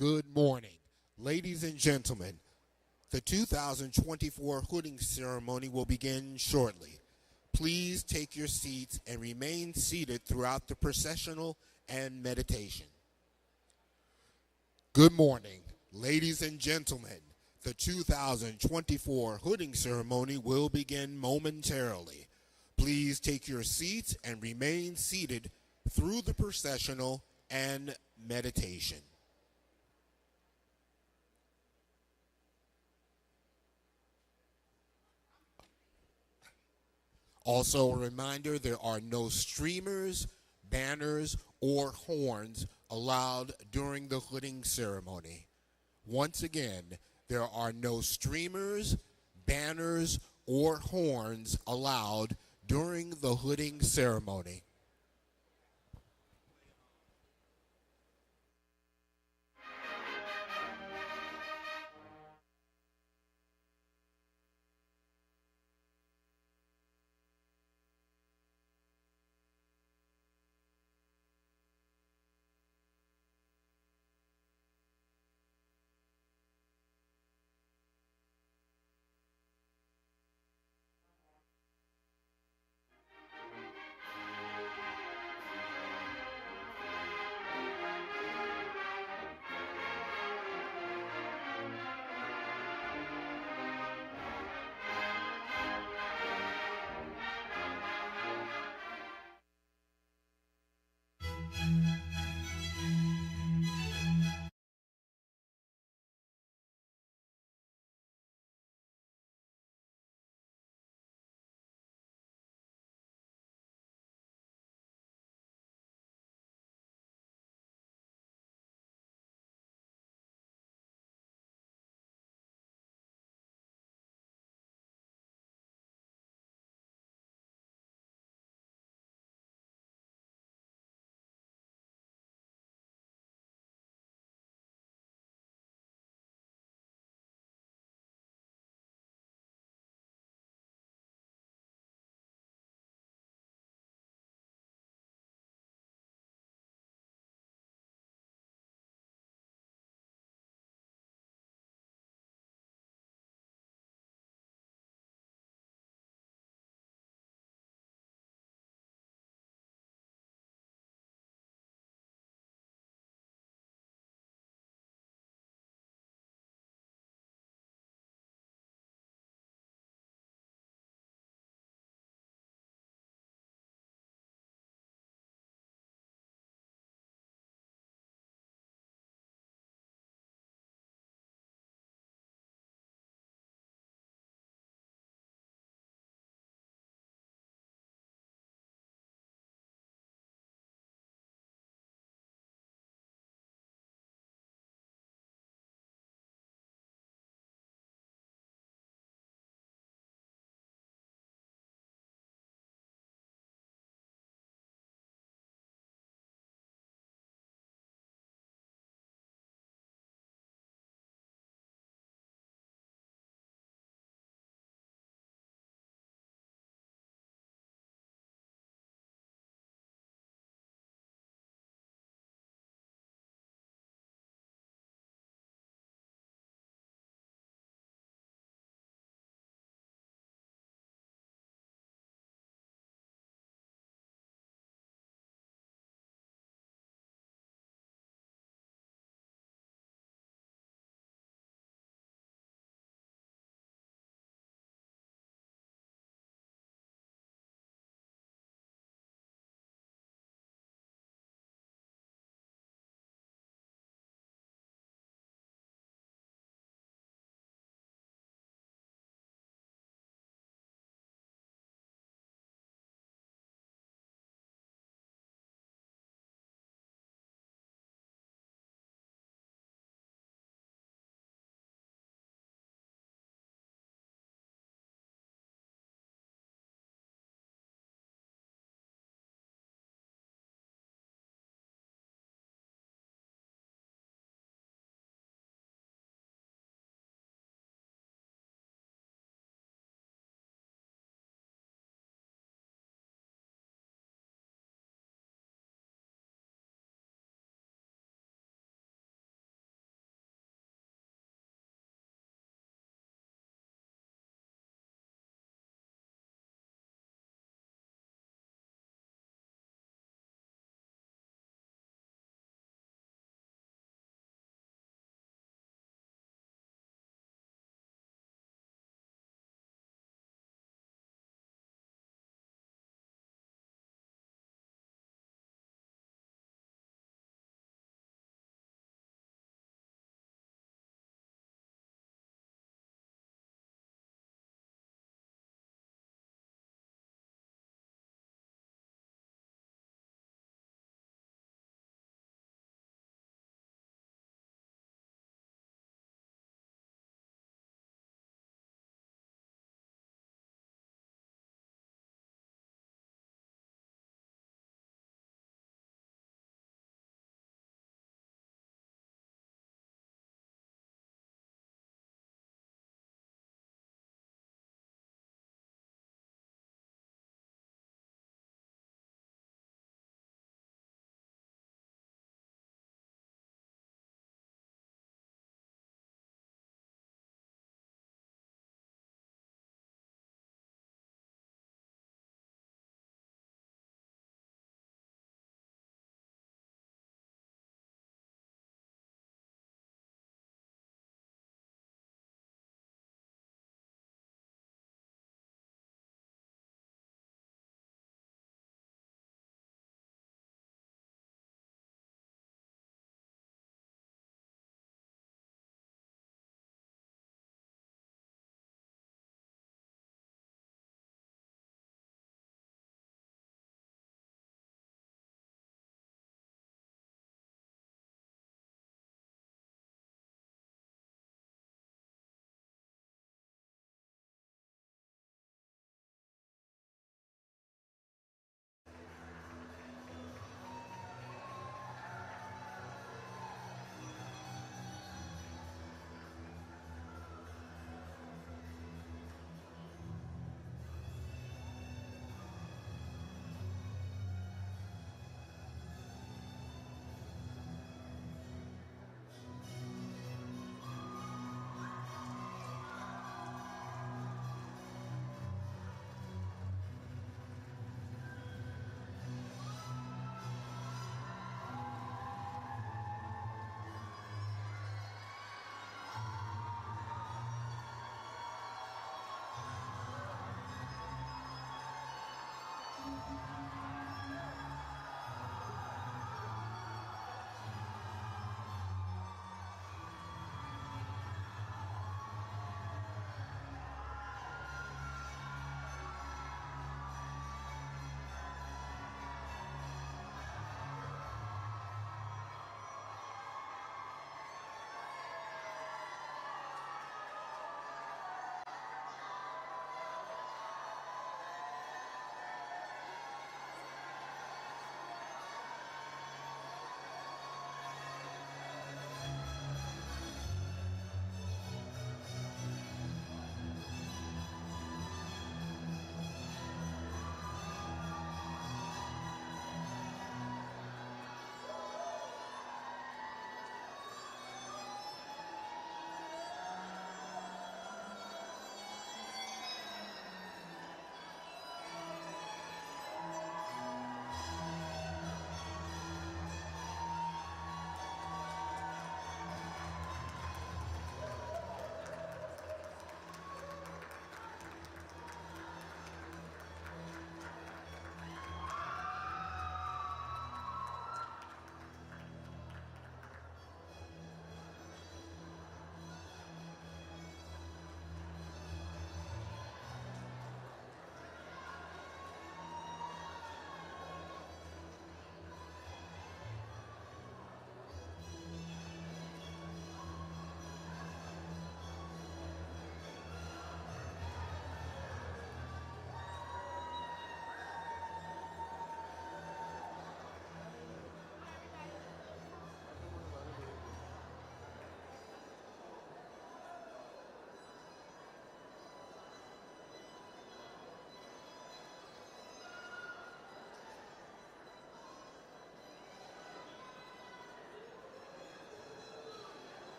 Good morning. Ladies and gentlemen, the 2024 hooding ceremony will begin shortly. Please take your seats and remain seated throughout the processional and meditation. Good morning. Ladies and gentlemen, the 2024 hooding ceremony will begin momentarily. Please take your seats and remain seated through the processional and meditation. Also a reminder, there are no streamers, banners, or horns allowed during the hooding ceremony. Once again, there are no streamers, banners, or horns allowed during the hooding ceremony.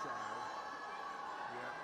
child. Yeah.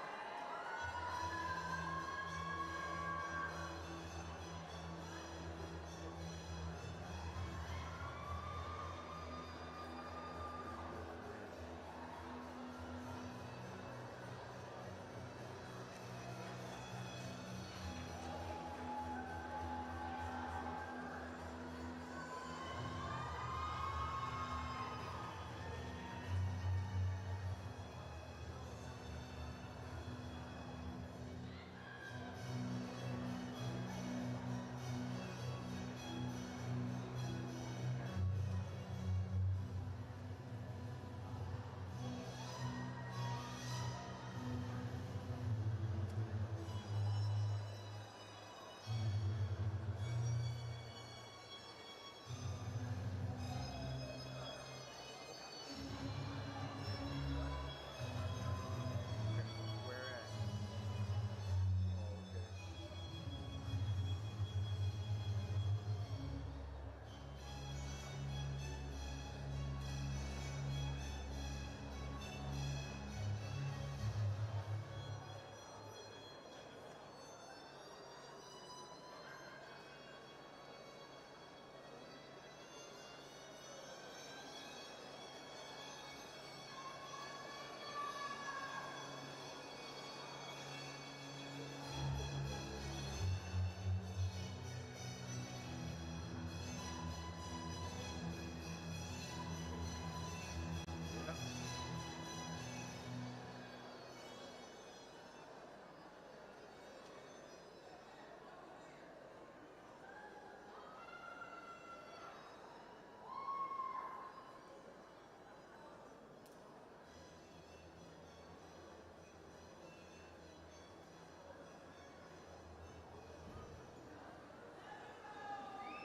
Where at? Oh, okay.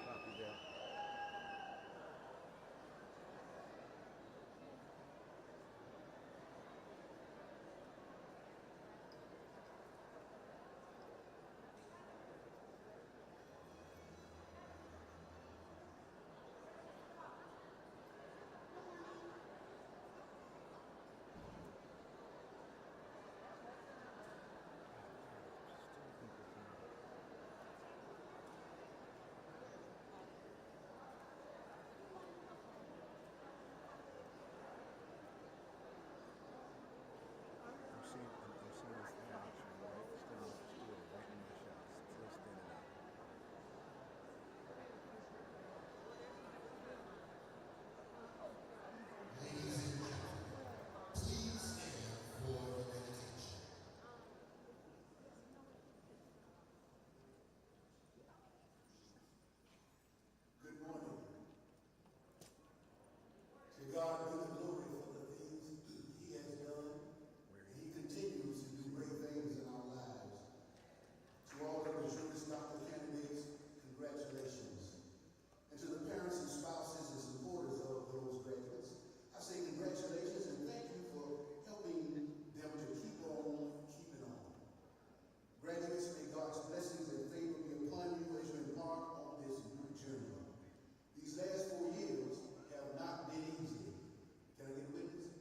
Copy that. I'm seeing this in action, right? Still right in my shot. Still standing up. Good morning. To God be the glory for the things He has done, and He continues to do great things in our lives. To all of the Juris Doctor candidates, congratulations. And to the parents and spouses and supporters of those graduates, I say congratulations and thank you for helping them to keep on keeping on. Graduates, may God's blessings and favor be upon you as you embark on this new journey. These last 4 years have not been easy. Can I get a witness?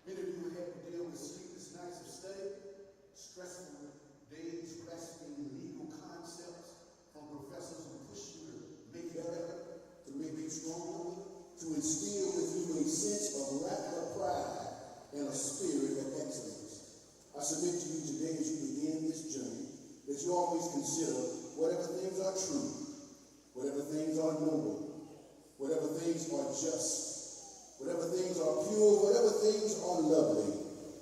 Many of you have had to deal with sleepless nights of study, stressful days grasping legal concepts from professors who push you to make you better, to make you stronger, to instill with you a sense of radical pride and a spirit of excellence. I submit to you today as you begin this journey that you always consider whatever things are true, whatever things are noble, whatever things are just, whatever things are pure, whatever things are lovely,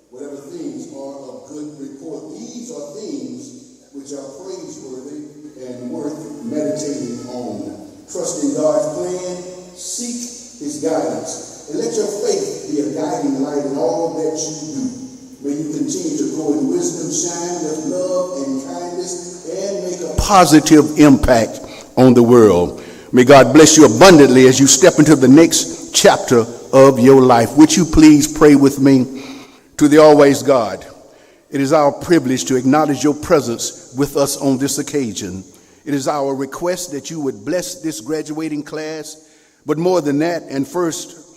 whatever things are of good report. These are things which are praiseworthy and worth meditating on. Trust in God's plan, seek His guidance, and let your faith be a guiding light in all that you do. May you continue to grow in wisdom, shine with love and kindness, and make a positive impact on the world. May God bless you abundantly as you step into the next chapter of your life. Would you please pray with me? To the always God, it is our privilege to acknowledge your presence with us on this occasion. It is our request that you would bless this graduating class, but more than that, and first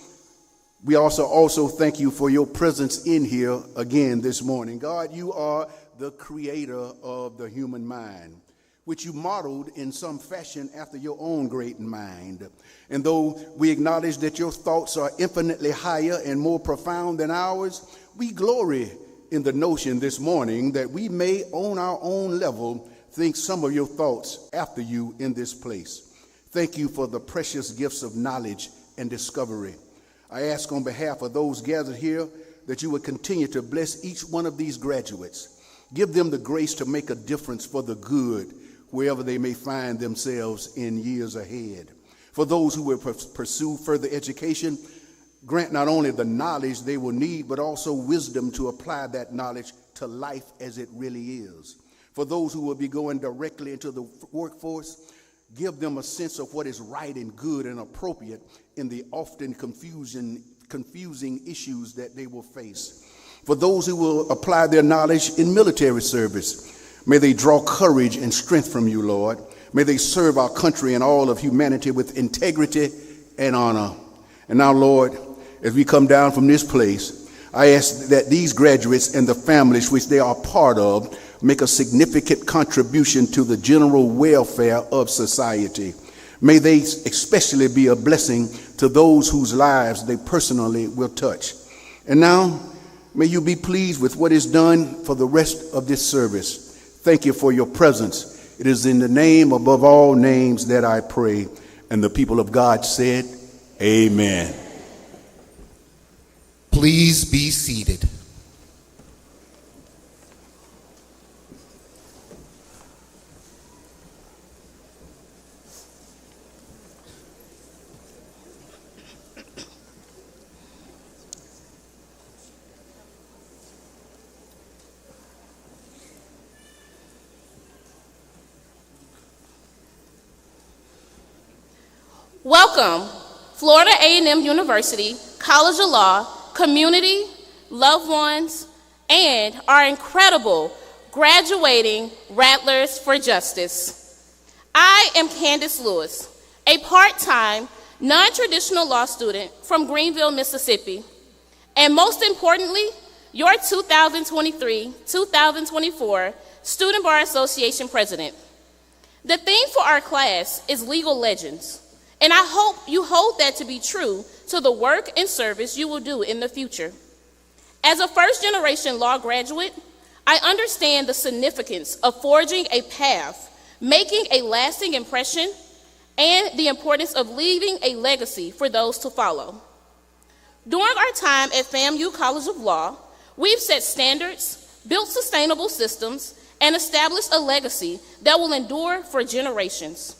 We also thank you for your presence in here again this morning. God, you are the creator of the human mind, which you modeled in some fashion after your own great mind. And though we acknowledge that your thoughts are infinitely higher and more profound than ours, we glory in the notion this morning that we may on our own level think some of your thoughts after you in this place. Thank you for the precious gifts of knowledge and discovery. I ask on behalf of those gathered here that you would continue to bless each one of these graduates. Give them the grace to make a difference for the good wherever they may find themselves in years ahead. For those who will pursue further education, grant not only the knowledge they will need, but also wisdom to apply that knowledge to life as it really is. For those who will be going directly into the workforce, give them a sense of what is right and good and appropriate in the often confusing issues that they will face. For those who will apply their knowledge in military service, may they draw courage and strength from you, Lord. May they serve our country and all of humanity with integrity and honor. And now, Lord, as we come down from this place, I ask that these graduates and the families which they are part of make a significant contribution to the general welfare of society. May they especially be a blessing to those whose lives they personally will touch. And now, may you be pleased with what is done for the rest of this service. Thank you for your presence. It is in the name above all names that I pray. And the people of God said, amen. Please be seated. Welcome, Florida A&M University, College of Law, community, loved ones, and our incredible graduating Rattlers for Justice. I am Candace Lewis, a part-time, non-traditional law student from Greenville, Mississippi, and most importantly, your 2023-2024 Student Bar Association President. The theme for our class is Legal Legends, and I hope you hold that to be true to the work and service you will do in the future. As a first-generation law graduate, I understand the significance of forging a path, making a lasting impression, and the importance of leaving a legacy for those to follow. During our time at FAMU College of Law, we've set standards, built sustainable systems, and established a legacy that will endure for generations.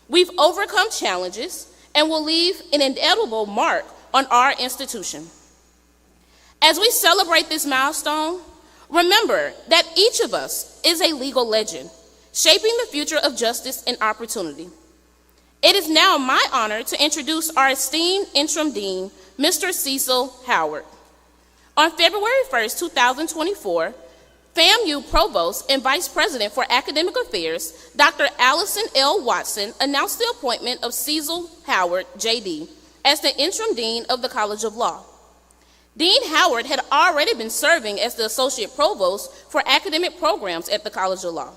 We've overcome challenges and will leave an indelible mark on our institution. As we celebrate this milestone, remember that each of us is a legal legend, shaping the future of justice and opportunity. It is now my honor to introduce our esteemed interim dean, Mr. Cecil Howard. On February 1st, 2024, FAMU Provost and Vice President for Academic Affairs, Dr. Allison L. Watson, announced the appointment of Cecil Howard, J.D., as the interim dean of the College of Law. Dean Howard had already been serving as the Associate Provost for academic programs at the College of Law.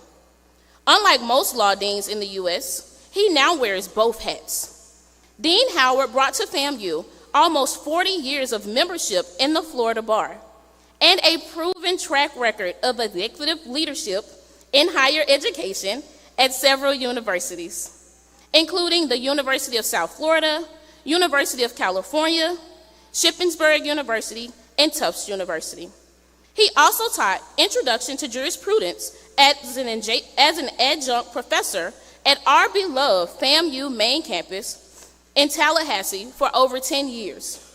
Unlike most law deans in the U.S., he now wears both hats. Dean Howard brought to FAMU almost 40 years of membership in the Florida Bar and a proven track record of executive leadership in higher education at several universities, including the University of South Florida, University of California, Shippensburg University, and Tufts University. He also taught Introduction to Jurisprudence as an adjunct professor at our beloved FAMU main campus in Tallahassee for over 10 years.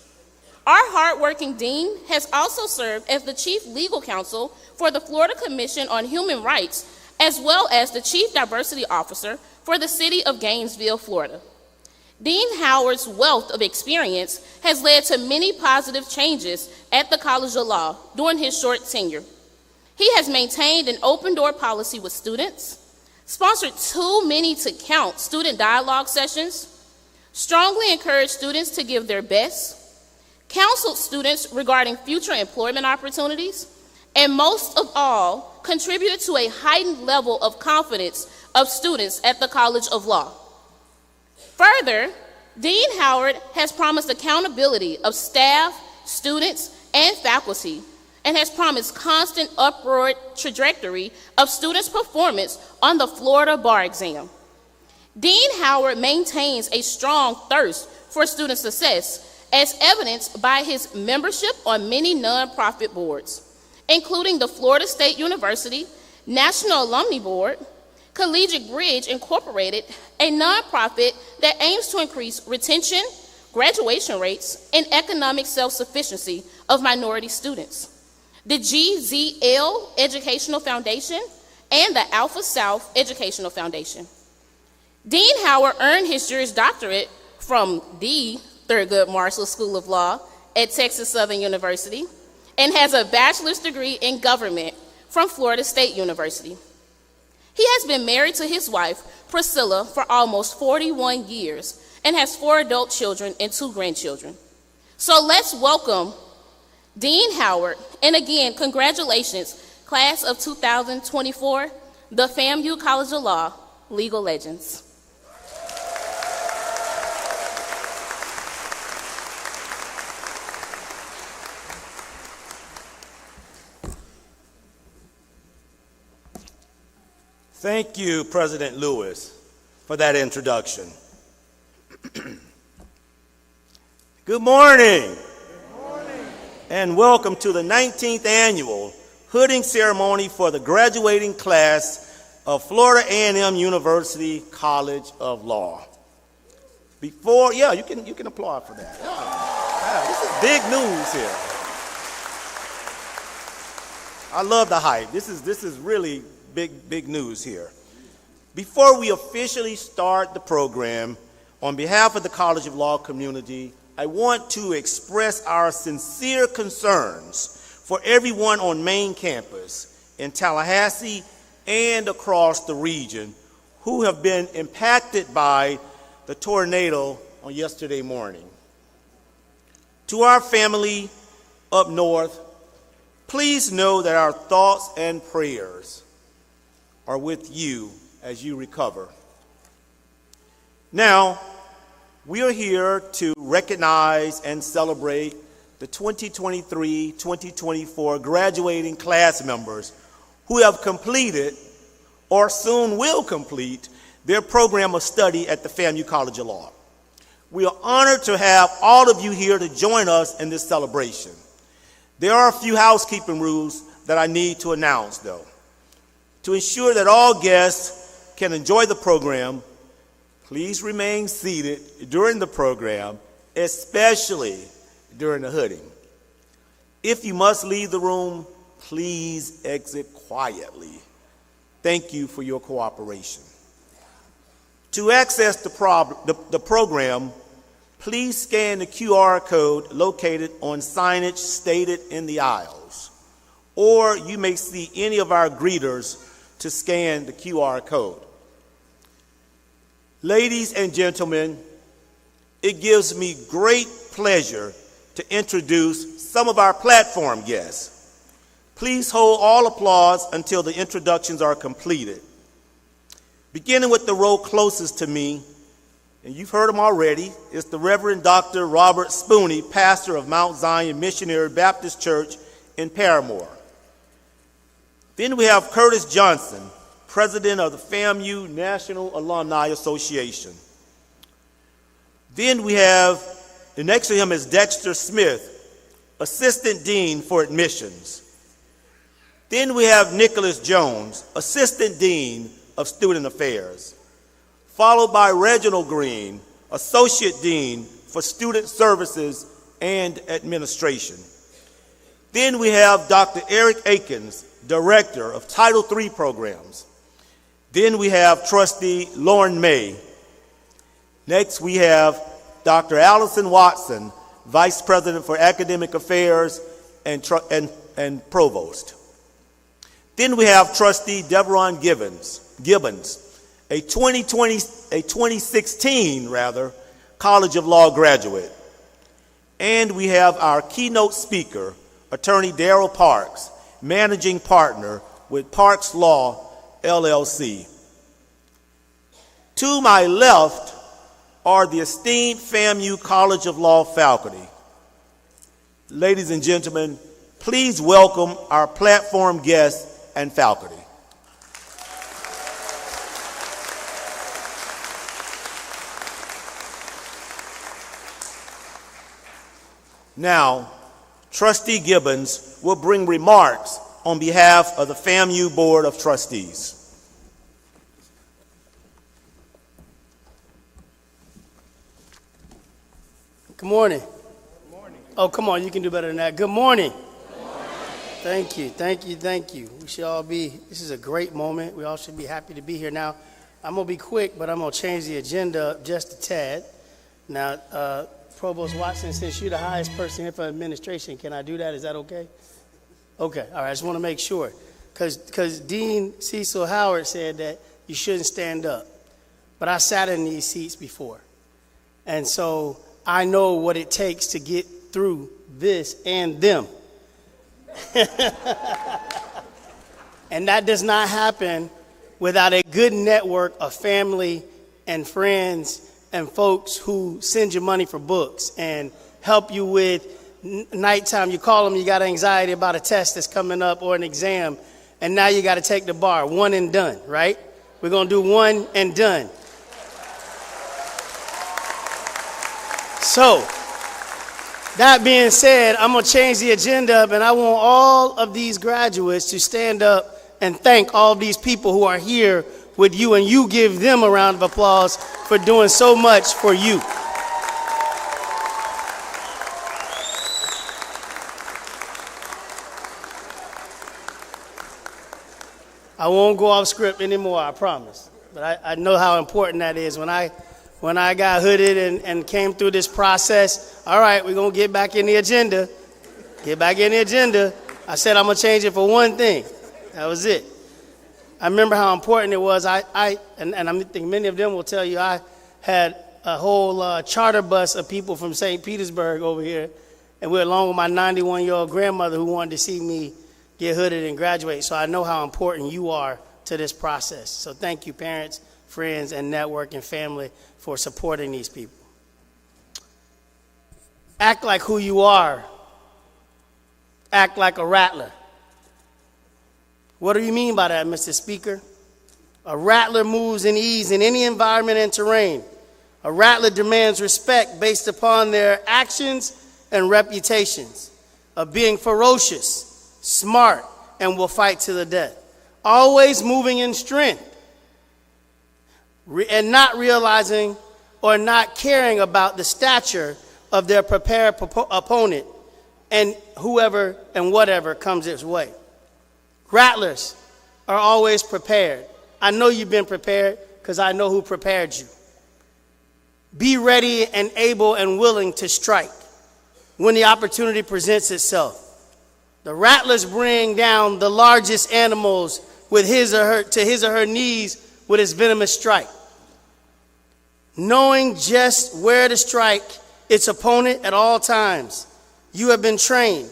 Our hardworking dean has also served as the Chief Legal Counsel for the Florida Commission on Human Rights, as well as the Chief Diversity Officer for the City of Gainesville, Florida. Dean Howard's wealth of experience has led to many positive changes at the College of Law during his short tenure. He has maintained an open-door policy with students, sponsored too many to count student dialogue sessions, strongly encouraged students to give their best, counseled students regarding future employment opportunities, and most of all, contributed to a heightened level of confidence of students at the College of Law. Further, Dean Howard has promised accountability of staff, students, and faculty, and has promised constant upward trajectory of students' performance on the Florida bar exam. Dean Howard maintains a strong thirst for student success, as evidenced by his membership on many nonprofit boards, including the Florida State University National Alumni Board, Collegiate Bridge Incorporated, a nonprofit that aims to increase retention, graduation rates, and economic self-sufficiency of minority students, the GZL Educational Foundation, and the Alpha South Educational Foundation. Dean Howard earned his Juris Doctorate from the Thurgood Marshall School of Law at Texas Southern University and has a bachelor's degree in government from Florida State University. He has been married to his wife, Priscilla, for almost 41 years and has 4 adult children and 2 grandchildren. So let's welcome Dean Howard, and again, congratulations, class of 2024, the FAMU College of Law Legal Legends. Thank you, President Lewis, for that introduction. Good morning. Good morning. And welcome to the 19th annual hooding ceremony for the graduating class of Florida A&M University College of Law. You can applaud for that. Yeah, this is big news here. I love the hype. This is really big news here. Before we officially start the program, on behalf of the College of Law community, I want to express our sincere concerns for everyone on main campus in Tallahassee and across the region who have been impacted by the tornado on yesterday morning. To our family up north, please know that our thoughts and prayers are with you as you recover. Now, we are here to recognize and celebrate the 2023-2024 graduating class members who have completed or soon will complete their program of study at the FAMU College of Law. We are honored to have all of you here to join us in this celebration. There are a few housekeeping rules that I need to announce, though. To ensure that all guests can enjoy the program, please remain seated during the program, especially during the hooding. If you must leave the room, please exit quietly. Thank you for your cooperation. To access the program, please scan the QR code located on signage stated in the aisles, or you may see any of our greeters to scan the QR code. Ladies and gentlemen, it gives me great pleasure to introduce some of our platform guests. Please hold all applause until the introductions are completed. Beginning with the row closest to me, and you've heard him already, it's the Reverend Dr. Robert Spooney, pastor of Mount Zion Missionary Baptist Church in Paramore. Then we have Curtis Johnson, president of the FAMU National Alumni Association. Then we have, the next to him is Dexter Smith, assistant dean for admissions. Then we have Nicholas Jones, assistant dean of student affairs, followed by Reginald Green, associate dean for student services and administration. Then we have Dr. Eric Akins, director of Title III programs. Then we have Trustee Lauren May. Next we have Dr. Allison Watson, Vice President for Academic Affairs and Provost. Then we have Trustee Deveron Gibbons, a 2016 College of Law graduate. And we have our keynote speaker, Attorney Darrell Parks, Managing Partner with Parks Law, LLC. To my left are the esteemed FAMU College of Law faculty. Ladies and gentlemen, please welcome our platform guests and faculty. Now, Trustee Gibbons will bring remarks on behalf of the FAMU Board of Trustees. Good morning. Good morning. Oh, come on, you can do better than that. Good morning. Good morning. Thank you, thank you, thank you. We should all be, this is a great moment. We all should be happy to be here. Now, I'm going to be quick, but I'm going to change the agenda up just a tad. Now, Provost Watson, since you're the highest person here for administration, can I do that? Is that okay? Okay, all right, I just want to make sure. Because Dean Cecil Howard said that you shouldn't stand up. But I sat in these seats before. And so I know what it takes to get through this and them. And that does not happen without a good network of family and friends and folks who send you money for books and help you with nighttime. You call them, you got anxiety about a test that's coming up or an exam, and now you got to take the bar. One and done, right? We're going to do one and done. So, that being said, I'm going to change the agenda up, and I want all of these graduates to stand up and thank all of these people who are here with you, and you give them a round of applause for doing so much for you. I won't go off script anymore, I promise. But I know how important that is. When I got hooded and came through this process, all right, we're going to get back in the agenda. Get back in the agenda. I said I'm going to change it for one thing. That was it. I remember how important it was. And I think many of them will tell you I had a whole charter bus of people from St. Petersburg over here, and we're along with my 91-year-old grandmother who wanted to see me get hooded and graduate. So I know how important you are to this process. So thank you, parents, friends, and network and family for supporting these people. Act like who you are. Act like a rattler. What do you mean by that, Mr. Speaker? A rattler moves in ease in any environment and terrain. A rattler demands respect based upon their actions and reputations of being ferocious, smart, and will fight to the death. Always moving in strength and not realizing or not caring about the stature of their prepared opponent and whoever and whatever comes its way. Rattlers are always prepared. I know you've been prepared because I know who prepared you. Be ready and able and willing to strike when the opportunity presents itself. The rattlers bring down the largest animals with his or her knees with his venomous strike. Knowing just where to strike its opponent at all times, you have been trained.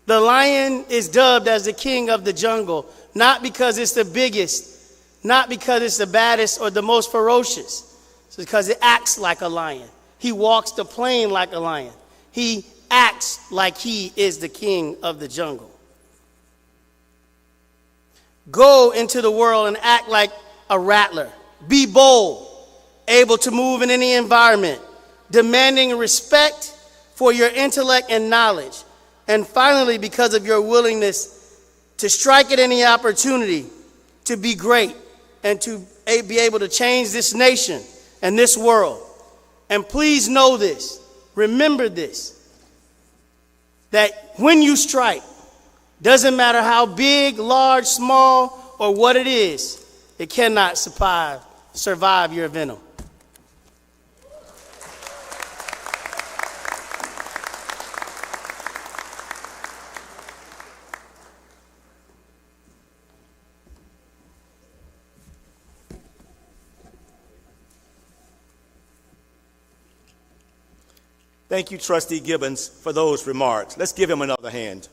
The lion is dubbed as the king of the jungle, not because it's the biggest, not because it's the baddest or the most ferocious. It's because it acts like a lion. He walks the plain like a lion. He acts like he is the king of the jungle. Go into the world and act like a rattler. Be bold, able to move in any environment, demanding respect for your intellect and knowledge. And finally, because of your willingness to strike at any opportunity, to be great and to be able to change this nation and this world. And please know this, remember this, that when you strike, doesn't matter how big, large, small, or what it is, it cannot survive your venom. Thank you, Trustee Gibbons, for those remarks. Let's give him another hand.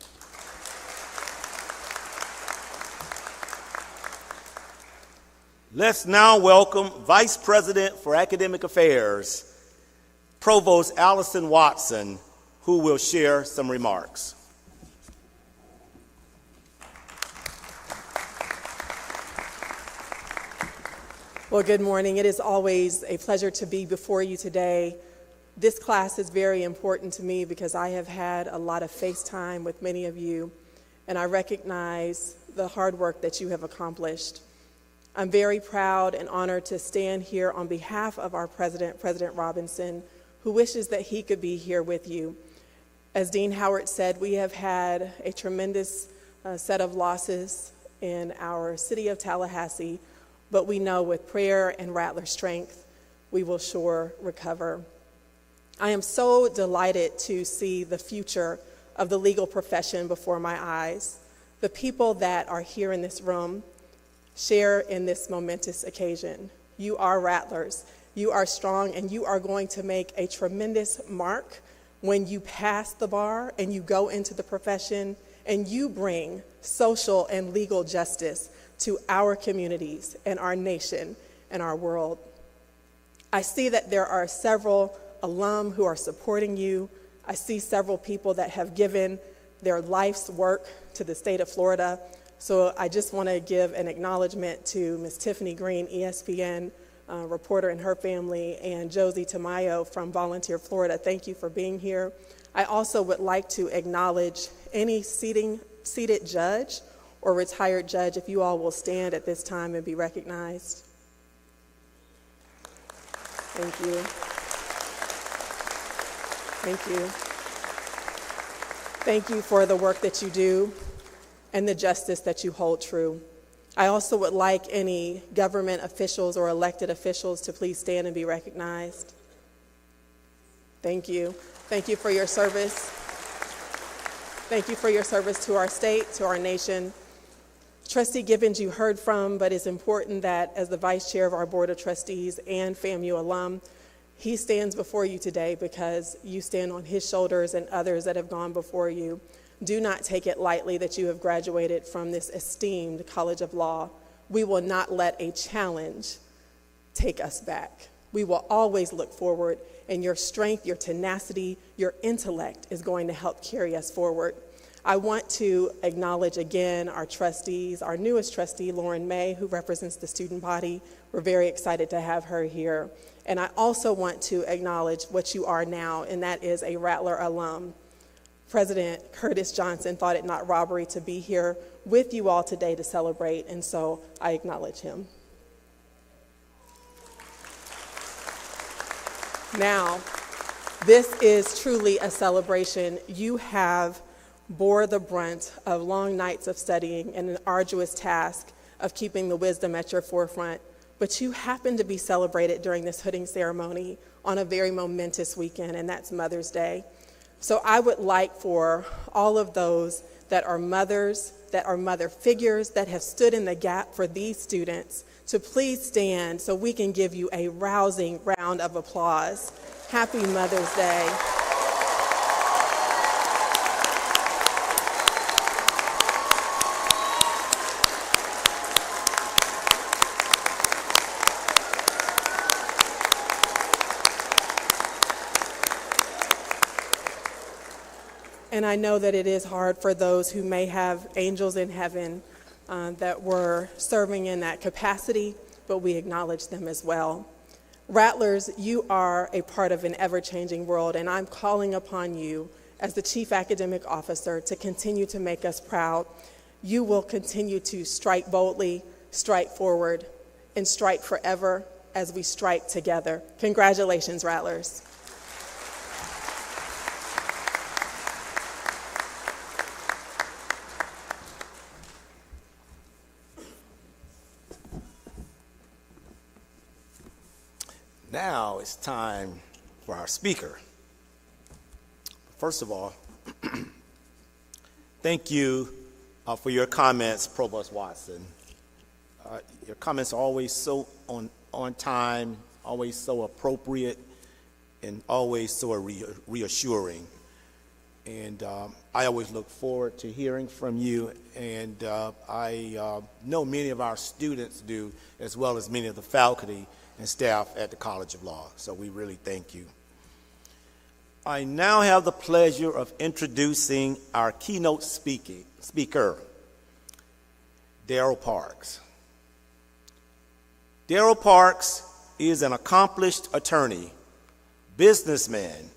Let's now welcome Vice President for Academic Affairs, Provost Allison Watson, who will share some remarks. Well, good morning. It is always a pleasure to be before you today. This class is very important to me because I have had a lot of face time with many of you, and I recognize the hard work that you have accomplished. I'm very proud and honored to stand here on behalf of our president, President Robinson, who wishes that he could be here with you. As Dean Howard said, we have had a tremendous set of losses in our city of Tallahassee, but we know with prayer and Rattler strength, we will sure recover. I am so delighted to see the future of the legal profession before my eyes. The people that are here in this room share in this momentous occasion. You are Rattlers. You are strong, and you are going to make a tremendous mark when you pass the bar and you go into the profession and you bring social and legal justice to our communities and our nation and our world. I see that there are several alum who are supporting you. I see several people that have given their life's work to the state of Florida. So I just want to give an acknowledgement to Ms. Tiffany Green, ESPN reporter, and her family, and Josie Tamayo from Volunteer Florida. Thank you for being here. I also would like to acknowledge any seated judge or retired judge, if you all will stand at this time and be recognized. Thank you. Thank you. Thank you for the work that you do and the justice that you hold true. I also would like any government officials or elected officials to please stand and be recognized. Thank you. Thank you for your service. Thank you for your service to our state, to our nation. Trustee Gibbons you heard from, but it's important that as the Vice Chair of our Board of Trustees and FAMU alum, he stands before you today because you stand on his shoulders and others that have gone before you. Do not take it lightly that you have graduated from this esteemed College of Law. We will not let a challenge take us back. We will always look forward, and your strength, your tenacity, your intellect is going to help carry us forward. I want to acknowledge again our trustees, our newest trustee, Lauren May, who represents the student body. We're very excited to have her here. And I also want to acknowledge what you are now, and that is a Rattler alum. President Curtis Johnson thought it not robbery to be here with you all today to celebrate, and so I acknowledge him. Now, this is truly a celebration. You have bore the brunt of long nights of studying and an arduous task of keeping the wisdom at your forefront, but you happen to be celebrated during this hooding ceremony on a very momentous weekend, and that's Mother's Day. So I would like for all of those that are mothers, that are mother figures, that have stood in the gap for these students to please stand so we can give you a rousing round of applause. Happy Mother's Day. And I know that it is hard for those who may have angels in heaven that were serving in that capacity, but we acknowledge them as well. Rattlers, you are a part of an ever-changing world, and I'm calling upon you as the Chief Academic Officer to continue to make us proud. You will continue to strike boldly, strike forward, and strike forever as we strike together. Congratulations, Rattlers. Now it's time for our speaker. First of all, thank you for your comments, Provost Watson. Your comments are always so on time, always so appropriate, and always so reassuring. And I always look forward to hearing from you, and I know many of our students do, as well as many of the faculty and staff at the College of Law. So we really thank you. I now have the pleasure of introducing our keynote speaker, Darryl Parks. Darryl Parks is an accomplished attorney, businessman,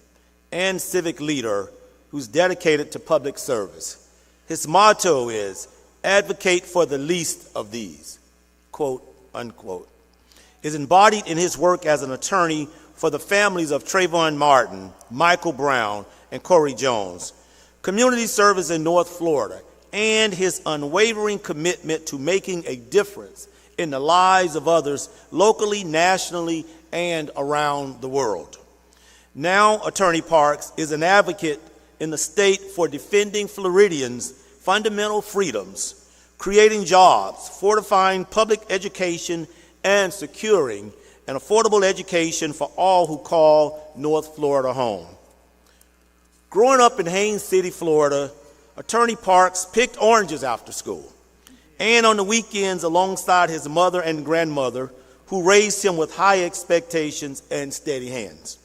and civic leader who's dedicated to public service. His motto is, advocate for the least of these, quote, unquote. Is embodied in his work as an attorney for the families of Trayvon Martin, Michael Brown, and Corey Jones, community service in North Florida, and his unwavering commitment to making a difference in the lives of others locally, nationally, and around the world. Now, Attorney Parks is an advocate in the state for defending Floridians' fundamental freedoms, creating jobs, fortifying public education, and securing an affordable education for all who call North Florida home. Growing up in Haines City, Florida, Attorney Parks picked oranges after school and on the weekends alongside his mother and grandmother, who raised him with high expectations and steady hands.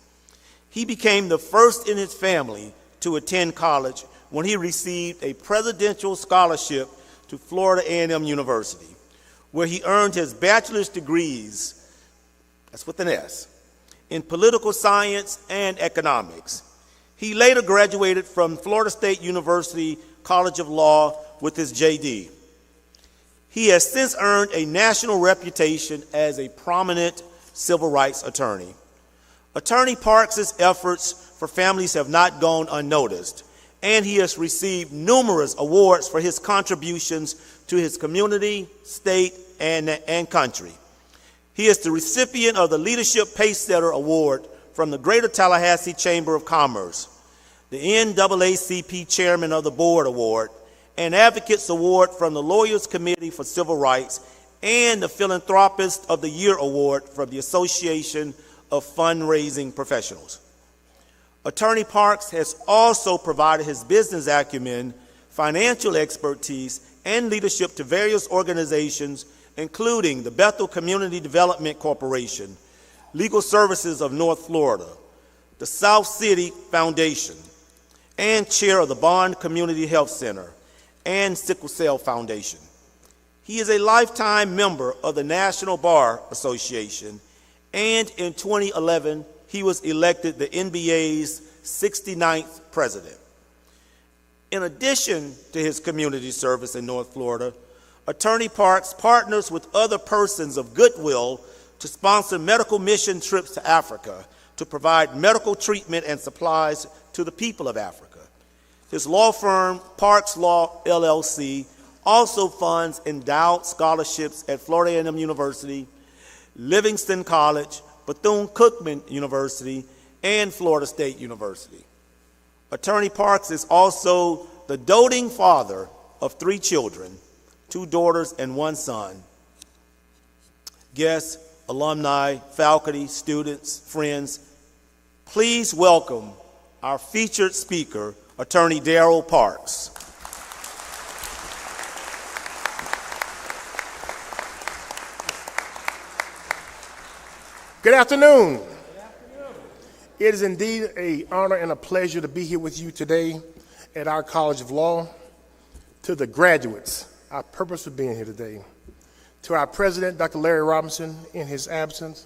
He became the first in his family to attend college when he received a presidential scholarship to Florida A&M University, where he earned his bachelor's degrees, that's with an S, in political science and economics. He later graduated from Florida State University College of Law with his JD. He has since earned a national reputation as a prominent civil rights attorney. Attorney Parks' efforts for families have not gone unnoticed, and he has received numerous awards for his contributions to his community, state, and country. He is the recipient of the Leadership Pacesetter Award from the Greater Tallahassee Chamber of Commerce, the NAACP Chairman of the Board Award, an Advocates Award from the Lawyers Committee for Civil Rights, and the Philanthropist of the Year Award from the Association of Fundraising Professionals. Attorney Parks has also provided his business acumen, financial expertise, and leadership to various organizations, including the Bethel Community Development Corporation, Legal Services of North Florida, the South City Foundation, and chair of the Bond Community Health Center and Sickle Cell Foundation. He is a lifetime member of the National Bar Association, and in 2011, he was elected the NBA's 69th president. In addition to his community service in North Florida, Attorney Parks partners with other persons of goodwill to sponsor medical mission trips to Africa to provide medical treatment and supplies to the people of Africa. His law firm, Parks Law LLC, also funds endowed scholarships at Florida A&M University, Livingston College, Bethune-Cookman University, and Florida State University. Attorney Parks is also the doting father of 3 children, 2 daughters and 1 son. Guests, alumni, faculty, students, friends, please welcome our featured speaker, Attorney Darryl Parks. Good afternoon. It is indeed an honor and a pleasure to be here with you today at our College of Law. To the graduates, our purpose for being here today. To our president, Dr. Larry Robinson, in his absence.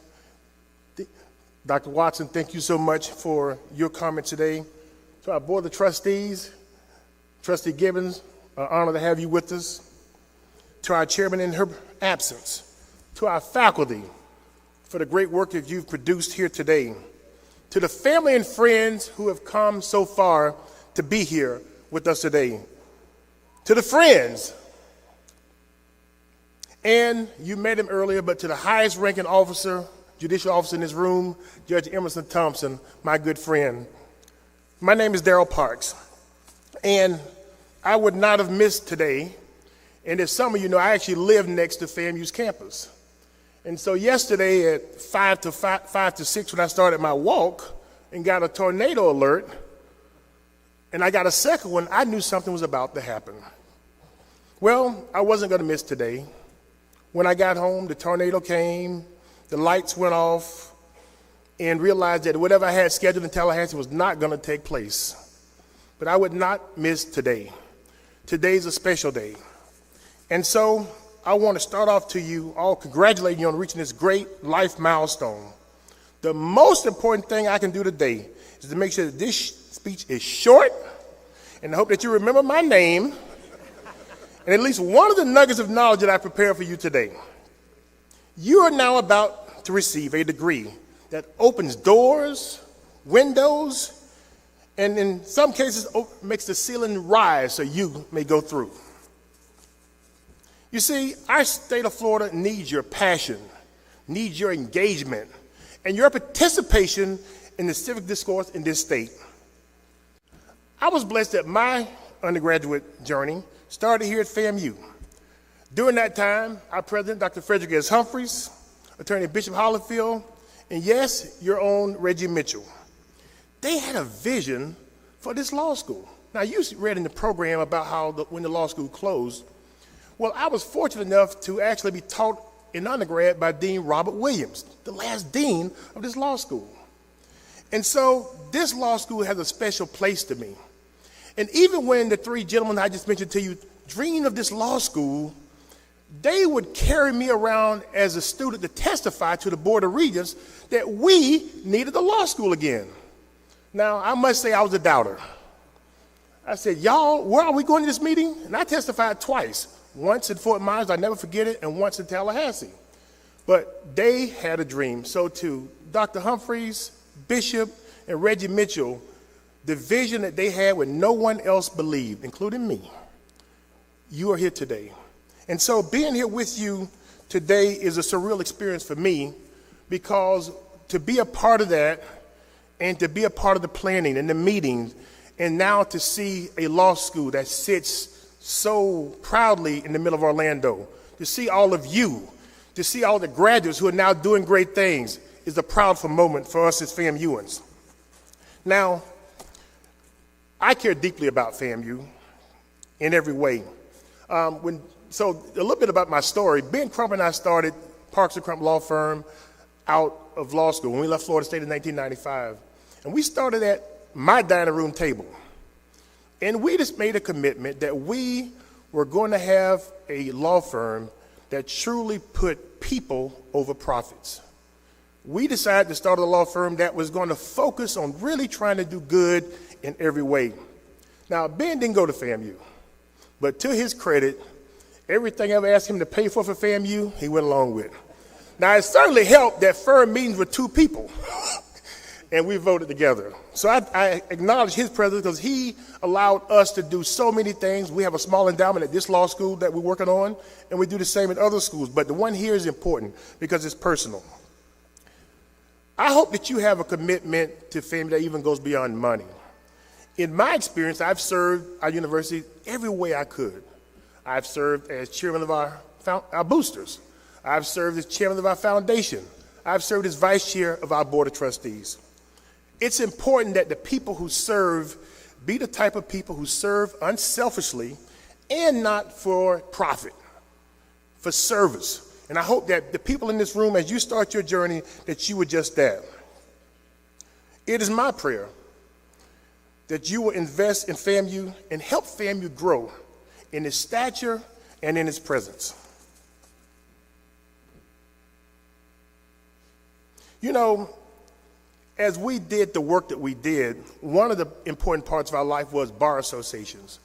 Dr. Watson, thank you so much for your comment today. To our board of trustees, Trustee Gibbons, an honor to have you with us. To our chairman in her absence. To our faculty, for the great work that you've produced here today. To the family and friends who have come so far to be here with us today. To the friends, and you met him earlier, but to the highest ranking officer, judicial officer in this room, Judge Emerson Thompson, my good friend. My name is Darryl Parks, and I would not have missed today, and as some of you know, I actually live next to FAMU's campus. And so yesterday at 5 to 6 when I started my walk, and got a tornado alert, and I got a second one, I knew something was about to happen. Well, I wasn't going to miss today. When I got home, the tornado came, the lights went off, and realized that whatever I had scheduled in Tallahassee was not going to take place. But I would not miss today. Today's a special day. And so I want to start off to you all congratulating you on reaching this great life milestone. The most important thing I can do today is to make sure that this speech is short, and I hope that you remember my name and at least one of the nuggets of knowledge that I prepared for you today. You are now about to receive a degree that opens doors, windows, and in some cases makes the ceiling rise so you may go through. You see, our state of Florida needs your passion, needs your engagement, and your participation in the civic discourse in this state. I was blessed that my undergraduate journey started here at FAMU. During that time, our president, Dr. Frederick S. Humphreys, Attorney Bishop Hollifield, and yes, your own Reggie Mitchell, they had a vision for this law school. Now, you read in the program about how when the law school closed. Well, I was fortunate enough to actually be taught in undergrad by Dean Robert Williams, the last dean of this law school. And so this law school has a special place to me. And even when the three gentlemen I just mentioned to you dreamed of this law school, they would carry me around as a student to testify to the Board of Regents that we needed the law school again. Now, I must say I was a doubter. I said, y'all, where are we going to this meeting? And I testified twice, once in Fort Myers, I'll never forget it, and once in Tallahassee. But they had a dream. So too, Dr. Humphreys, Bishop, and Reggie Mitchell, the vision that they had when no one else believed, including me, you are here today. And so being here with you today is a surreal experience for me, because to be a part of that and to be a part of the planning and the meetings, and now to see a law school that sits so proudly in the middle of Orlando, to see all of you, to see all the graduates who are now doing great things is a proudful moment for us as FAMUans. Now, I care deeply about FAMU in every way. So a little bit about my story. Ben Crump and I started Parks and Crump Law Firm out of law school when we left Florida State in 1995. And we started at my dining room table. And we just made a commitment that we were going to have a law firm that truly put people over profits. We decided to start a law firm that was going to focus on really trying to do good in every way. Now, Ben didn't go to FAMU, but to his credit, everything I ever asked him to pay for FAMU, he went along with. Now, it certainly helped that firm meetings with two people, and we voted together. So I acknowledge his presence because he allowed us to do so many things. We have a small endowment at this law school that we're working on, and we do the same at other schools, but the one here is important because it's personal. I hope that you have a commitment to FAMU that even goes beyond money. In my experience, I've served our university every way I could. I've served as chairman of our boosters. I've served as chairman of our foundation. I've served as vice chair of our board of trustees. It's important that the people who serve be the type of people who serve unselfishly and not for profit, for service. And I hope that the people in this room, as you start your journey, that you would just that. It is my prayer that you will invest in FAMU and help FAMU grow in its stature and in its presence. You know, as we did the work that we did, one of the important parts of our life was bar associations.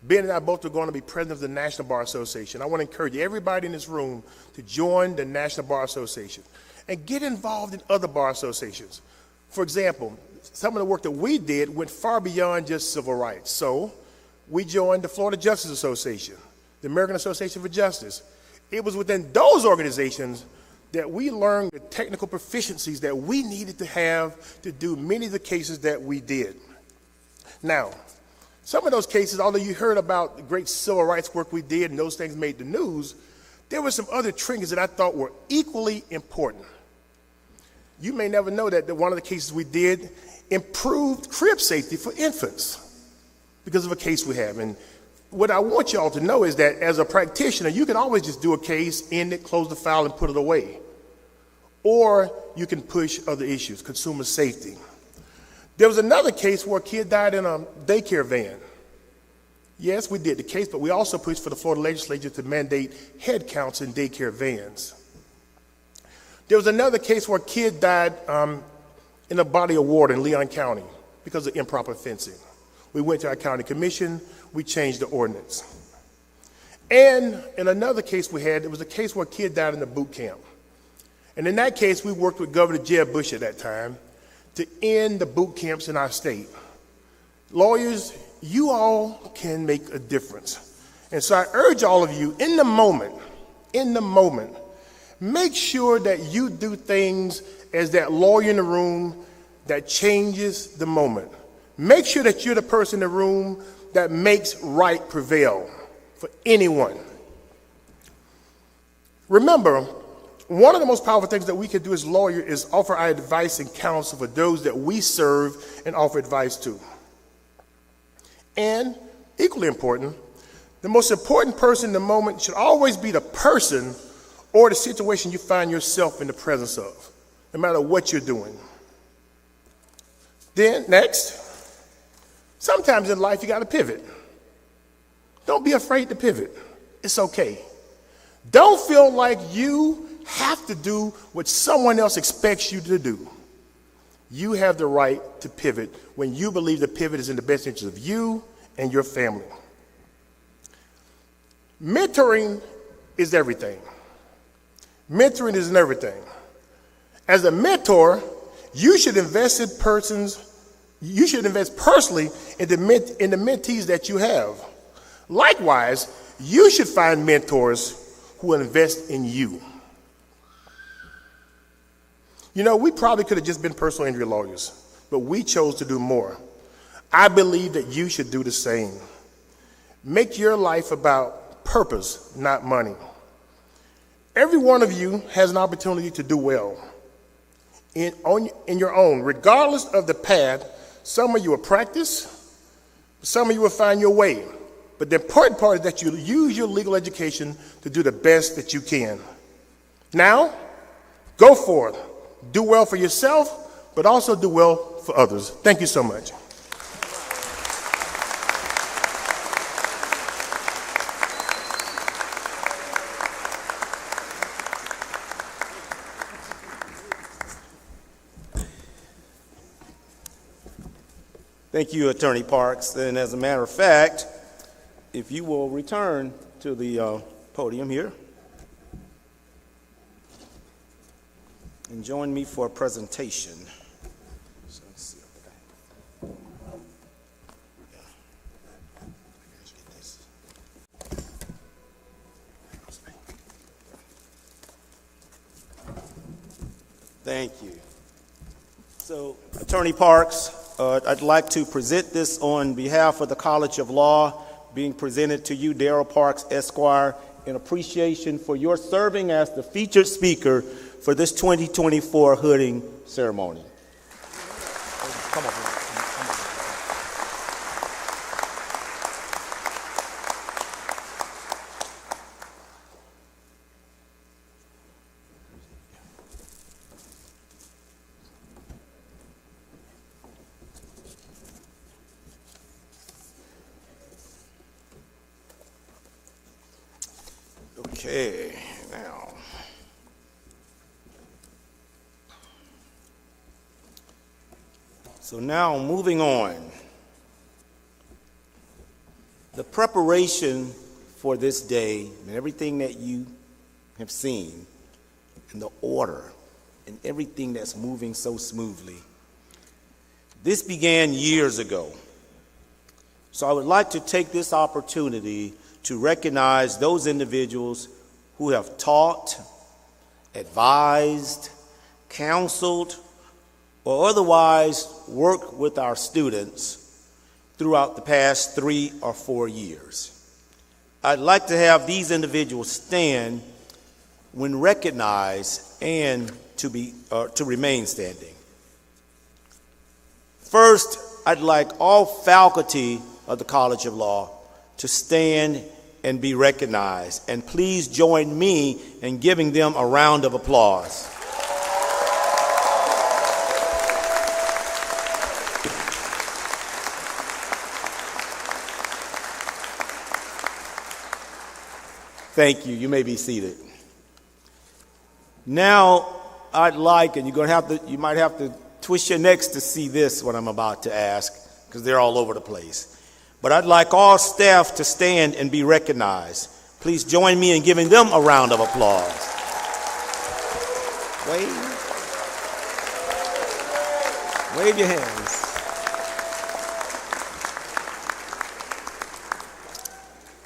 Ben and I both are going to be president of the National Bar Association. I want to encourage everybody in this room to join the National Bar Association and get involved in other bar associations. For example, some of the work that we did went far beyond just civil rights. So we joined the Florida Justice Association, the American Association for Justice. It was within those organizations that we learned the technical proficiencies that we needed to have to do many of the cases that we did. Now, some of those cases, although you heard about the great civil rights work we did and those things made the news, there were some other trinkets that I thought were equally important. You may never know that one of the cases we did improved crib safety for infants because of a case we have. And what I want y'all to know is that as a practitioner, you can always just do a case, end it, close the file, and put it away. Or you can push other issues, consumer safety. There was another case where a kid died in a daycare van. Yes, we did the case, but we also pushed for the Florida legislature to mandate head counts in daycare vans. There was another case where a kid died in a body of water in Leon County because of improper fencing. We went to our county commission, we changed the ordinance. And in another case we had, it was a case where a kid died in a boot camp. And in that case, we worked with Governor Jeb Bush at that time to end the boot camps in our state. Lawyers, you all can make a difference. And so I urge all of you, in the moment, make sure that you do things as that lawyer in the room that changes the moment. Make sure that you're the person in the room that makes right prevail for anyone. Remember, one of the most powerful things that we can do as lawyers is offer our advice and counsel for those that we serve and offer advice to. And equally important, the most important person in the moment should always be the person or the situation you find yourself in the presence of, no matter what you're doing. Then, next, sometimes in life you got to pivot. Don't be afraid to pivot. It's okay. Don't feel like you have to do what someone else expects you to do. You have the right to pivot when you believe the pivot is in the best interest of you and your family. Mentoring is everything. Mentoring is in everything. As a mentor, you should invest personally in the mentees that you have. Likewise, you should find mentors who will invest in you. You know, we probably could have just been personal injury lawyers, but we chose to do more. I believe that you should do the same. Make your life about purpose, not money. Every one of you has an opportunity to do well in your own, regardless of the path. Some of you will practice, some of you will find your way. But the important part is that you use your legal education to do the best that you can. Now, go for it. Do well for yourself, but also do well for others. Thank you so much. Thank you, Attorney Parks. And as a matter of fact, if you will return to the podium here and join me for a presentation. So let's see. Thank you. So, Attorney Parks, I'd like to present this on behalf of the College of Law, being presented to you, Darrell Parks, Esquire, in appreciation for your serving as the featured speaker for this 2024 hooding ceremony. Come on. Okay, now. So now moving on. The preparation for this day and everything that you have seen and the order and everything that's moving so smoothly. This began years ago. So I would like to take this opportunity to recognize those individuals who have taught, advised, counseled, or otherwise worked with our students throughout the past 3 or 4 years. I'd like to have these individuals stand when recognized and to remain standing. First, I'd like all faculty of the College of Law to stand and be recognized. And please join me in giving them a round of applause. Thank you. You may be seated. Now, I'd like, and you might have to twist your necks to see this, what I'm about to ask, because they're all over the place. But I'd like all staff to stand and be recognized. Please join me in giving them a round of applause. Wave your hands.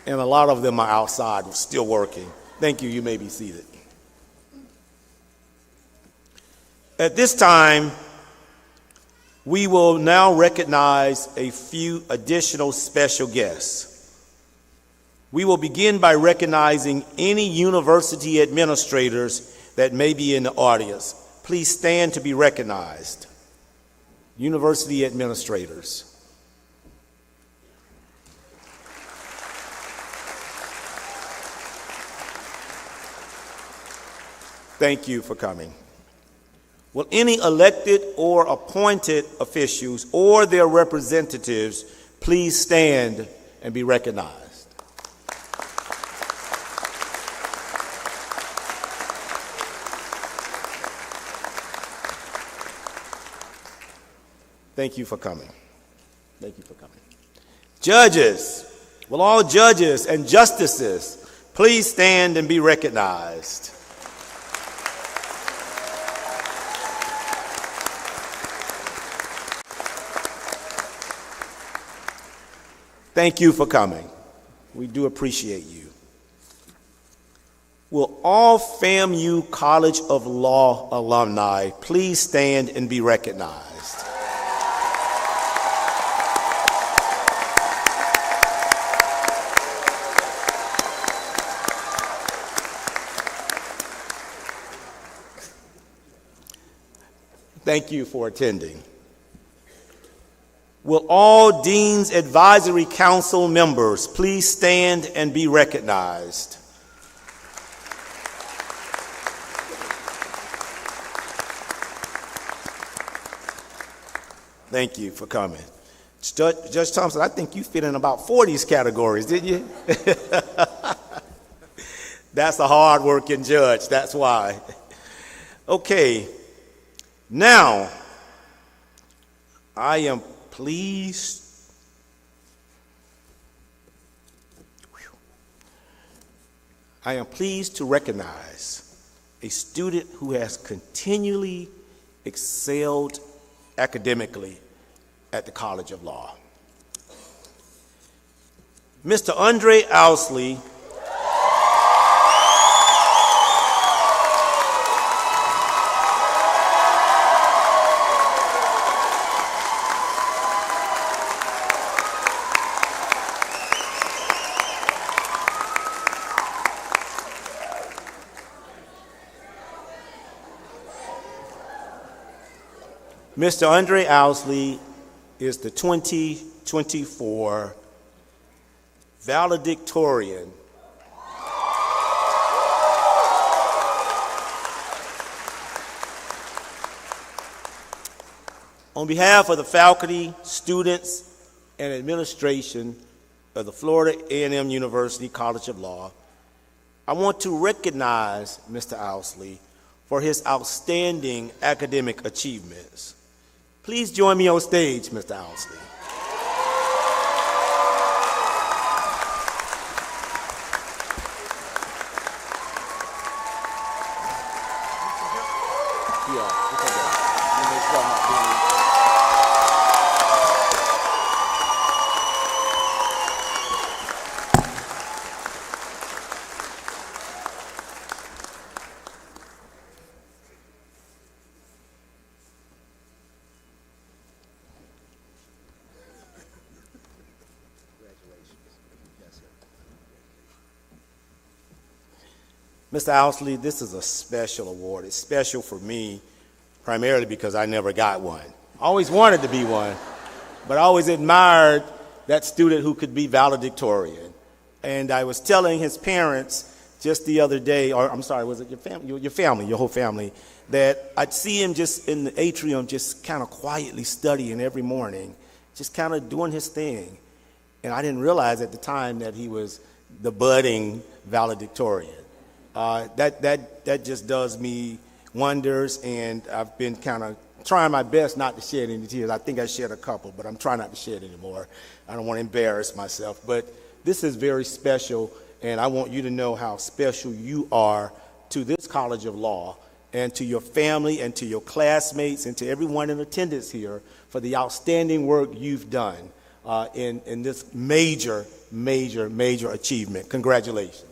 And a lot of them are outside, still working. Thank you. You may be seated. At this time, we will now recognize a few additional special guests. We will begin by recognizing any university administrators that may be in the audience. Please stand to be recognized. University administrators. Thank you for coming. Will any elected or appointed officials or their representatives please stand and be recognized? Thank you for coming. Thank you for coming. Judges, will all judges and justices please stand and be recognized? Thank you for coming. We do appreciate you. Will all FAMU College of Law alumni please stand and be recognized? Thank you for attending. Will all Dean's Advisory Council members please stand and be recognized? Thank you for coming. Judge Thompson, I think you fit in about 4 of these categories, didn't you? That's a hard-working judge, that's why. Okay, now I am pleased to recognize a student who has continually excelled academically at the College of Law. Mr. Andre Owsley Mr. Andre Owsley is the 2024 valedictorian on behalf of the faculty, students, and administration of the Florida A&M University College of Law, I want to recognize Mr. Owsley for his outstanding academic achievements. Please join me on stage, Mr. Owsley. Mr. Owsley, this is a special award. It's special for me, primarily because I never got one. I always wanted to be one, but I always admired that student who could be valedictorian. And I was telling his parents just the other day, or I'm sorry, was it your family, your whole family, that I'd see him just in the atrium just kind of quietly studying every morning, just kind of doing his thing. And I didn't realize at the time that he was the budding valedictorian. That just does me wonders, and I've been kind of trying my best not to shed any tears. I think I shed a couple, but I'm trying not to shed anymore. I don't want to embarrass myself. But this is very special, and I want you to know how special you are to this College of Law and to your family and to your classmates and to everyone in attendance here for the outstanding work you've done in this major, major, major achievement. Congratulations.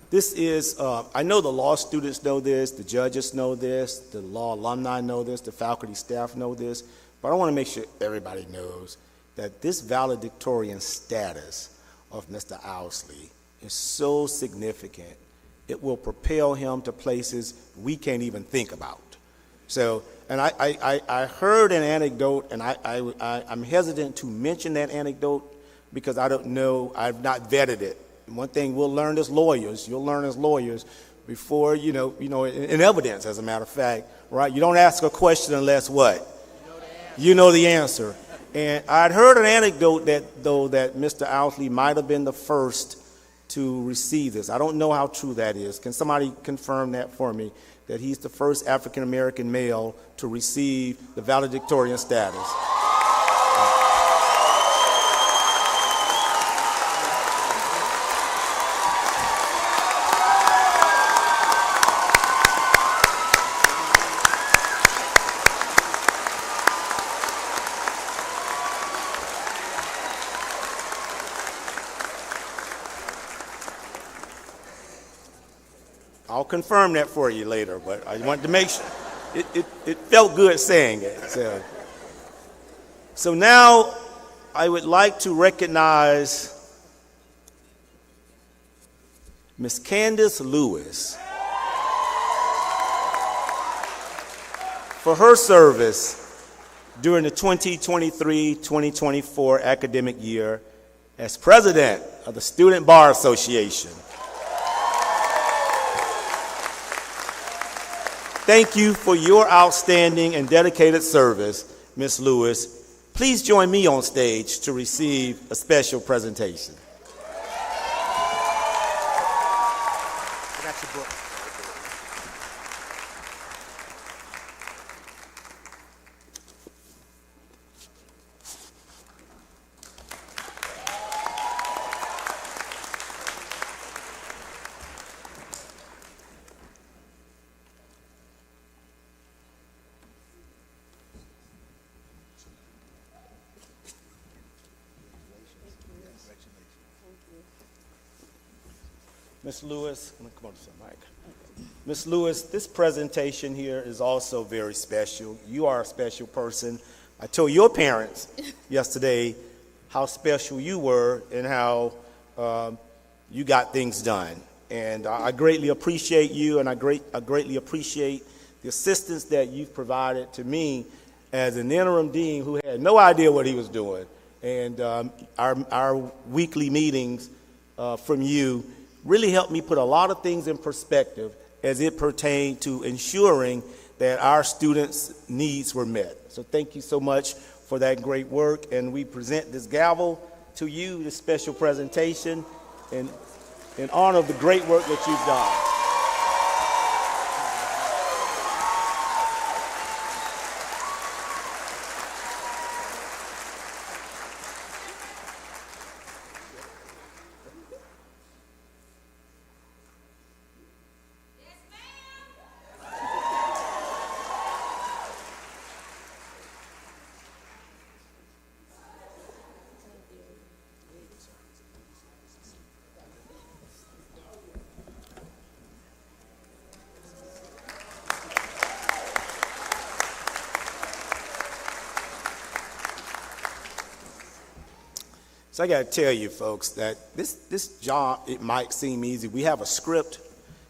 This is, I know the law students know this, the judges know this, the law alumni know this, the faculty staff know this, but I want to make sure everybody knows that this valedictorian status of Mr. Owsley is so significant, it will propel him to places we can't even think about. So, and I heard an anecdote, and I'm hesitant to mention that anecdote because I don't know, I've not vetted it. One thing we'll learn as lawyers, you'll learn as lawyers before, in evidence, as a matter of fact, right? You don't ask a question unless what? You know the answer. And I'd heard an anecdote that Mr. Owsley might have been the first to receive this. I don't know how true that is. Can somebody confirm that for me, that he's the first African-American male to receive the valedictorian status? I'll confirm that for you later, but I wanted to make sure. It felt good saying it. So now I would like to recognize Miss Candace Lewis for her service during the 2023-2024 academic year as president of the Student Bar Association. Thank you for your outstanding and dedicated service, Ms. Lewis. Please join me on stage to receive a special presentation. I got your book. Ms. Lewis, come on to the mic. Ms. Lewis, this presentation here is also very special. You are a special person. I told your parents yesterday how special you were and how you got things done. And I greatly appreciate you, and I greatly appreciate the assistance that you've provided to me as an interim dean who had no idea what he was doing. And our weekly meetings from you really helped me put a lot of things in perspective as it pertained to ensuring that our students' needs were met. So thank you so much for that great work, and we present this gavel to you, this special presentation, in honor of the great work that you've done. So I got to tell you, folks, that this job, it might seem easy. We have a script,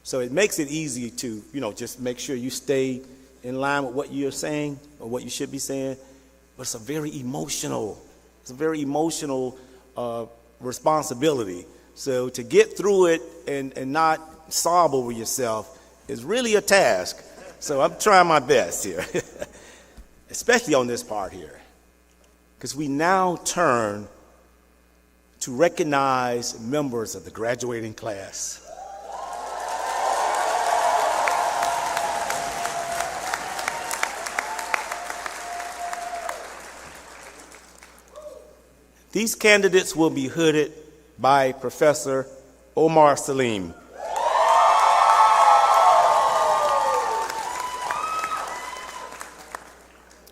so it makes it easy to, just make sure you stay in line with what you're saying or what you should be saying. But it's a very emotional responsibility. So to get through it and not sob over yourself is really a task. So I'm trying my best here, especially on this part here, because we now turn to recognize members of the graduating class. These candidates will be hooded by Professor Omar Salim.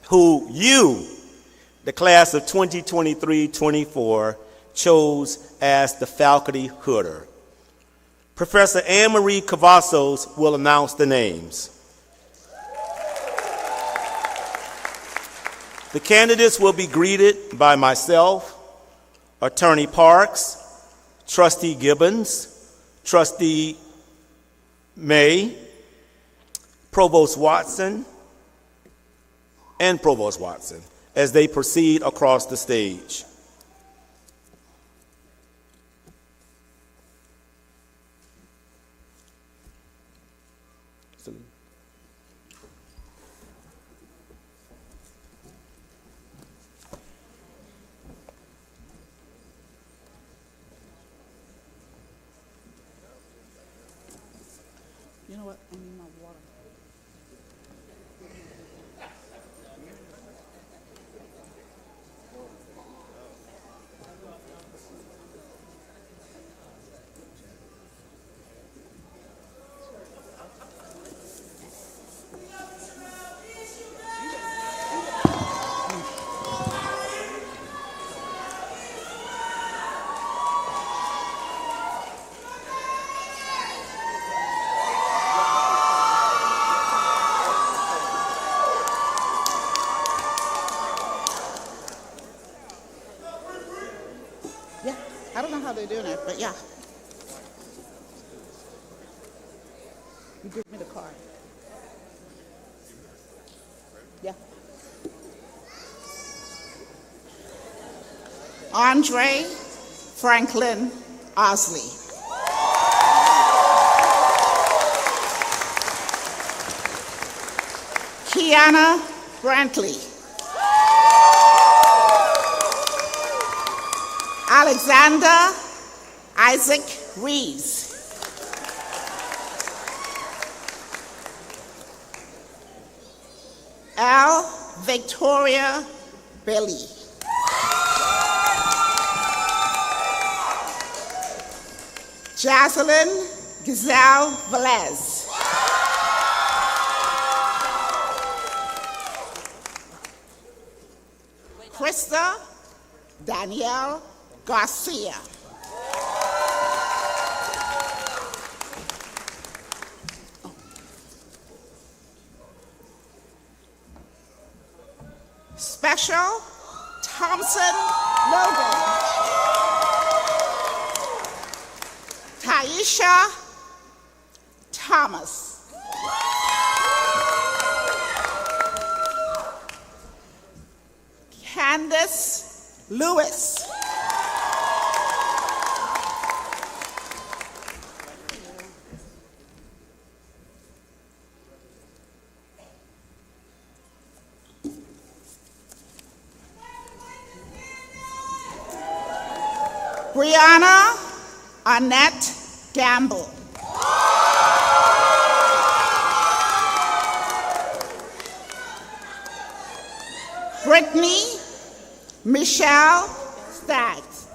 Who you, the class of 2023-24, chose as the faculty hooder. Professor Anne-Marie Cavazos will announce the names. The candidates will be greeted by myself, Attorney Parks, Trustee Gibbons, Trustee May, Provost Watson, and Provost Watson as they proceed across the stage. You know what? I need my water. Yeah, I don't know how they're doing it, but yeah. You give me the card. Yeah. Andre Franklin Osley. Kiana Brantley. Alexander Isaac Reeves. Al Victoria Bailey. Jocelyn Giselle Velez. Krista Danielle Garcia. Special Thompson Logan. Taisha Thomas. Candace Lewis. Brianna Annette Gamble. Brittany Michelle Staggs.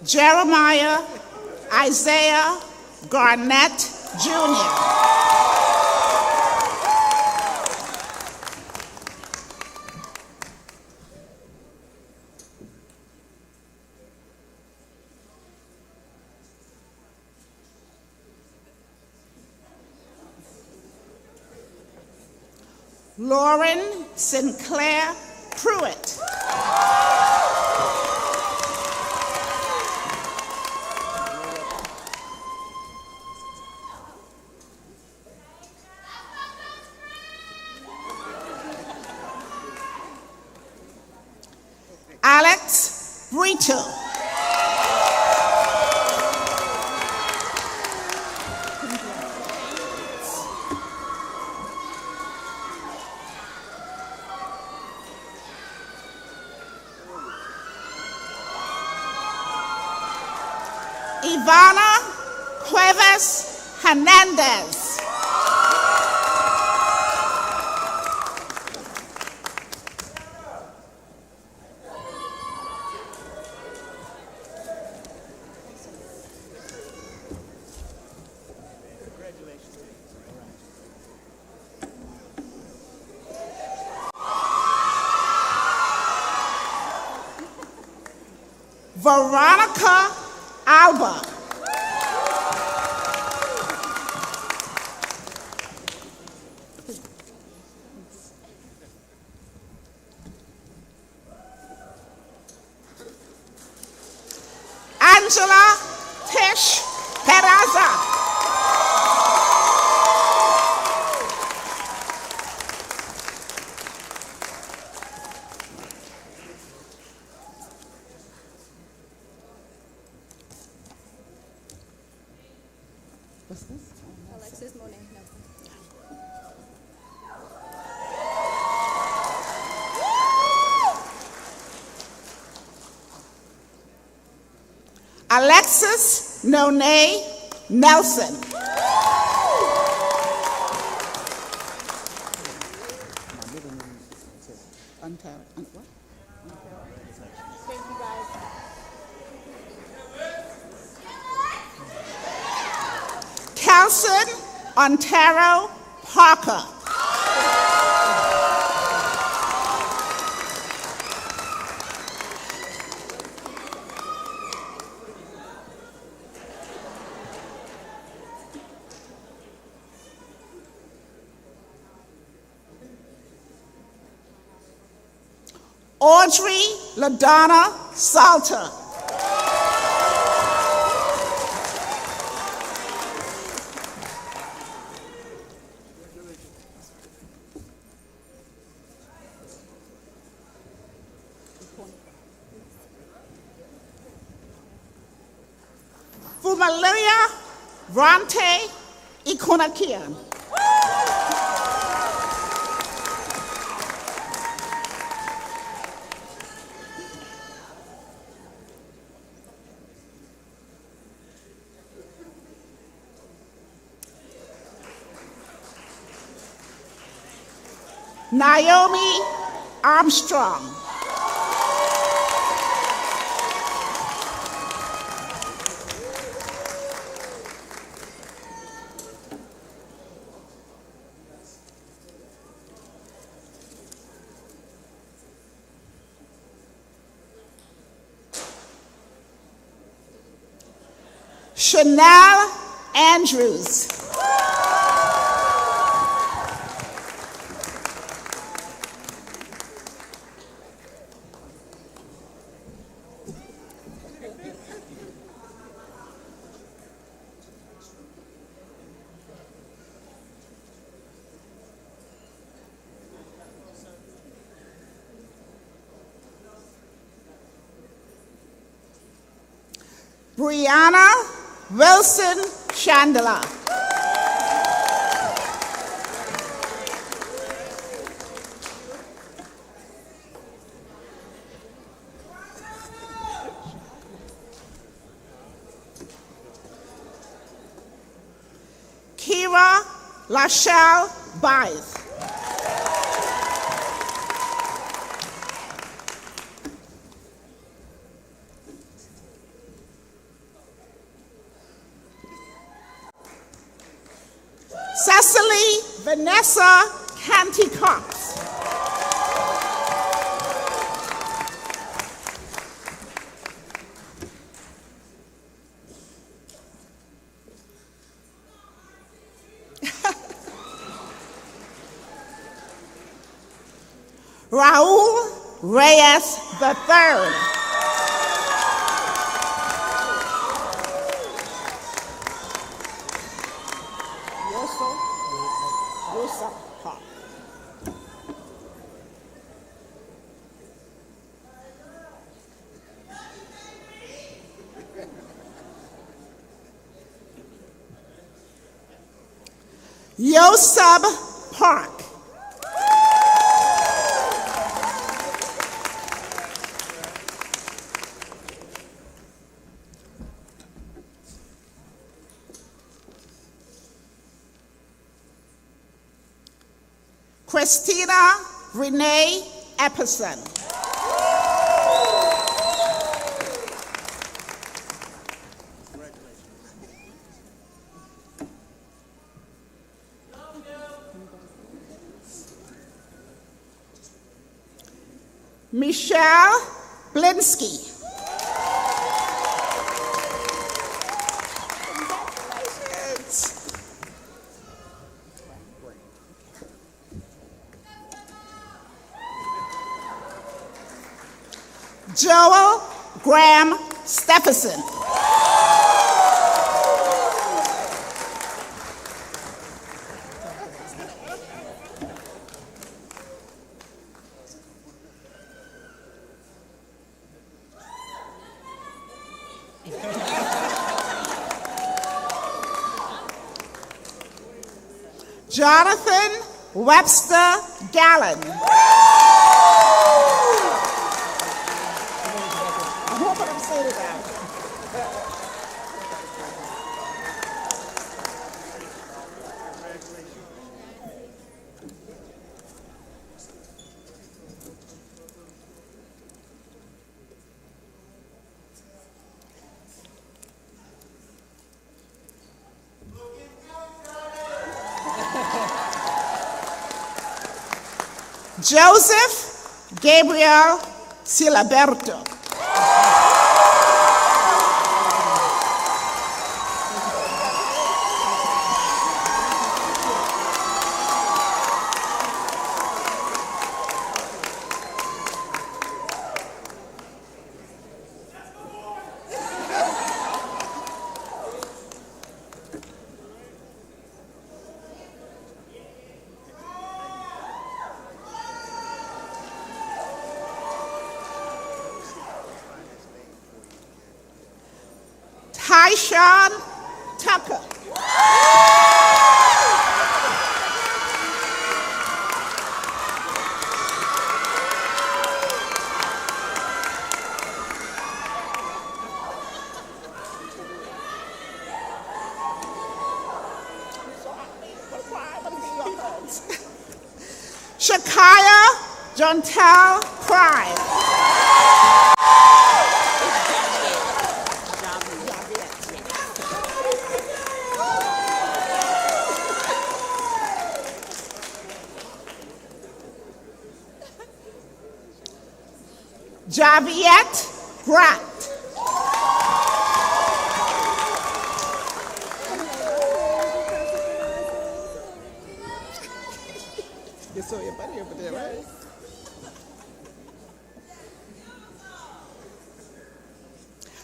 Jeremiah Isaiah Garnett Jr. Lauren Sinclair Pruitt. Alex Brito. Ivana Cuevas Hernandez. Veronica Alba. Angela Tish Peraza. Alexis Monet. No. Alexis None Nelson. Kelson Ontario Parker. Audrey LaDonna Salter. Fumalia Rante Ikonakian. Naomi Armstrong. Chanel Andrews. Brianna Wilson Chandler. Kira Lachelle Bythe. Cecily Vanessa Canty Cox. Raul Reyes III. Yosub Park. Christina Renee Epperson. Michelle Blinsky. Joel Graham Stephenson. Jonathan Webster Gallen. I hope I'm saying it out. Joseph Gabriel Silaberto. Tyshawn Tucker. Shakaya Jontel Prime. Javiette Grant. You saw your buddy over there, right?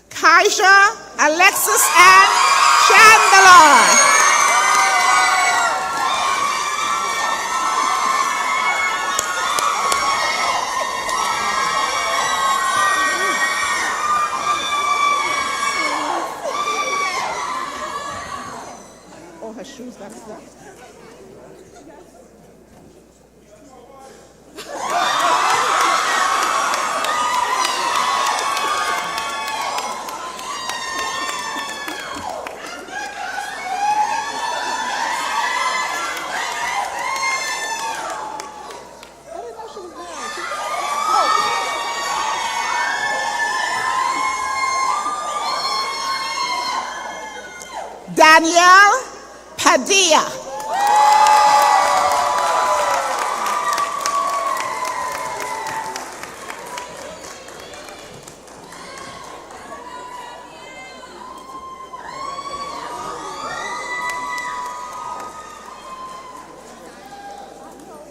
Kaisha Alexis Ann Chandler. Her shoes, that's that. Danielle Padilla.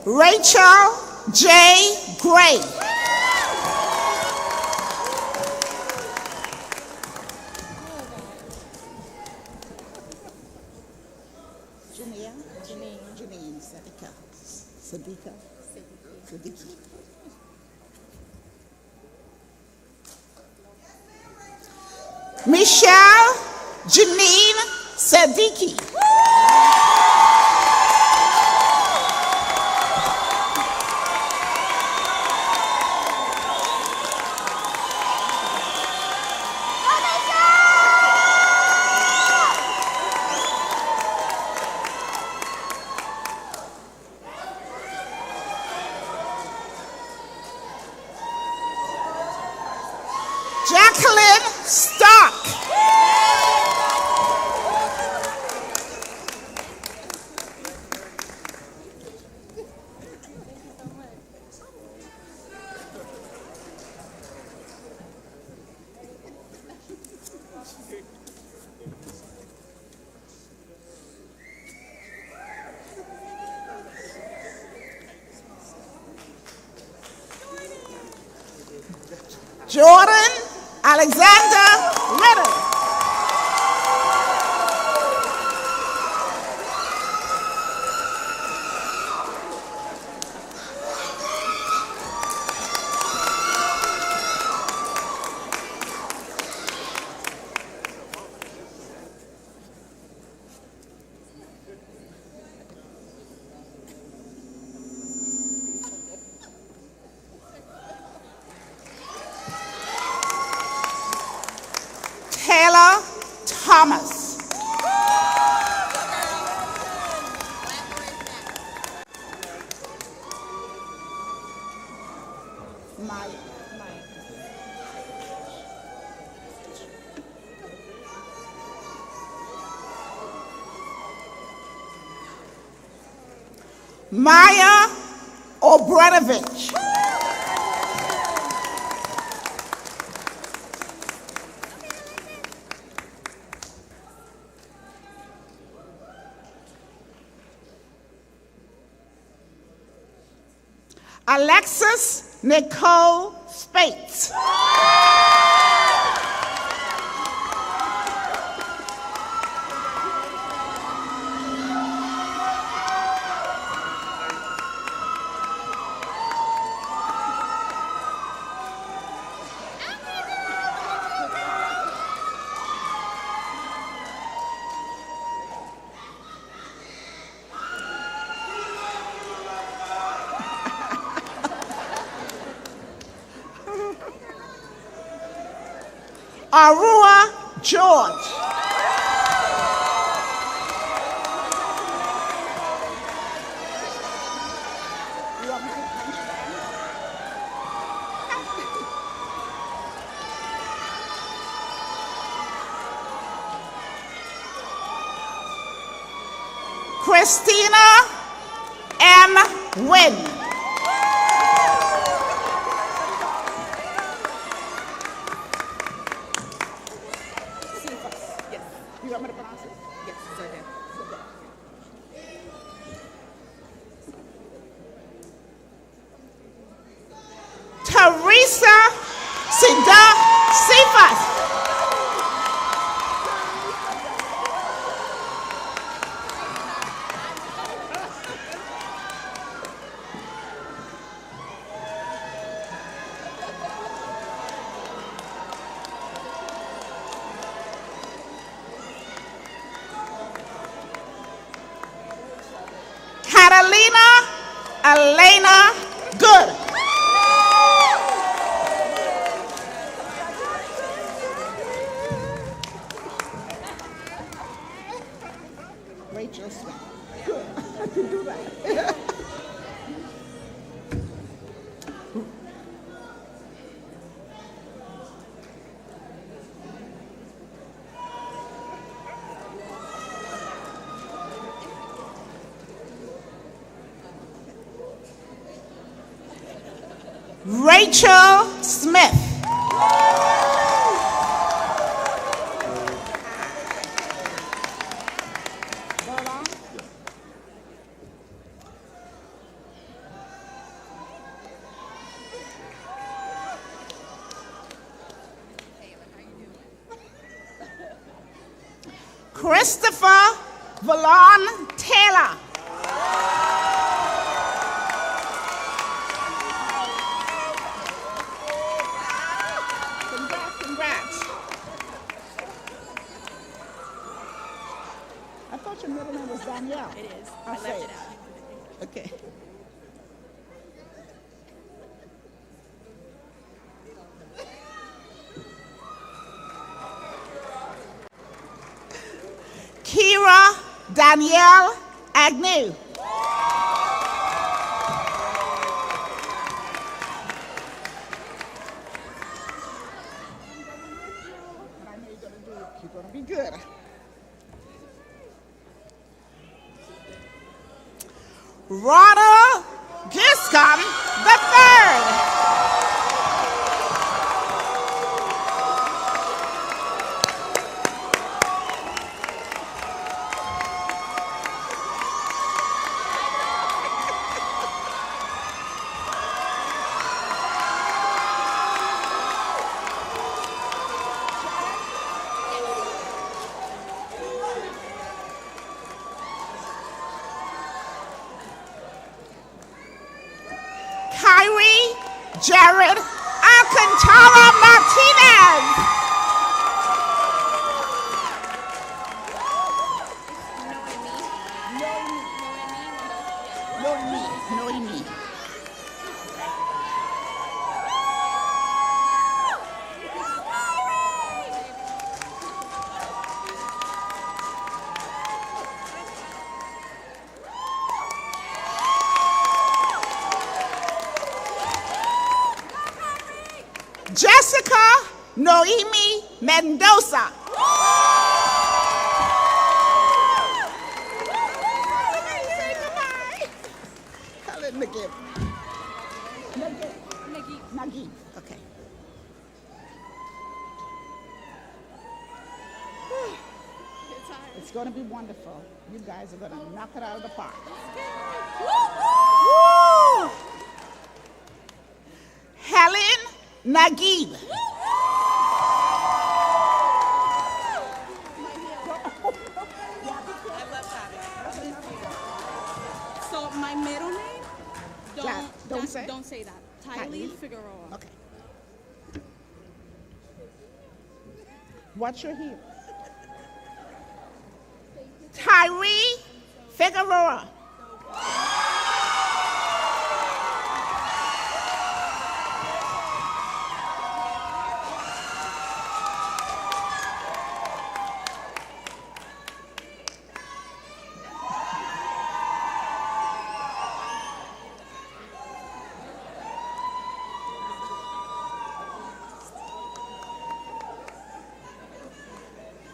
Rachel J. Gray. Janine Sadika. Michelle Janine Sadiki. Jacqueline Stark. Jordan Alexander Ritter. Taylor Thomas. Maya Obranovich. Alexis Nicole Spates. Arua George. Christina M. Wynn. You want me to pronounce it? Yes, it's right there. Teresa Sida Sifas. Catalina Elena Good. Rachel Smith. Good. I can do that. Rachel Smith. Christopher Valon Taylor. Congrats. I thought your middle name was Danielle. It is. I'll I say left it. it out. Okay. Kira Danielle Agnew. I know you're gonna be good. Ronald Giscombe III. Kyrie Jared Alcantara Martinez. Noemi. Jessica Noemi Mendoza. Helen Nagib. Nagib. Okay. It's going to be wonderful. You guys are going to knock it out of the park. Woo! Helen Nagib. So my middle name? Don't Don't say that. Tylee Figueroa. Okay. What's your heel? Tyree Figueroa.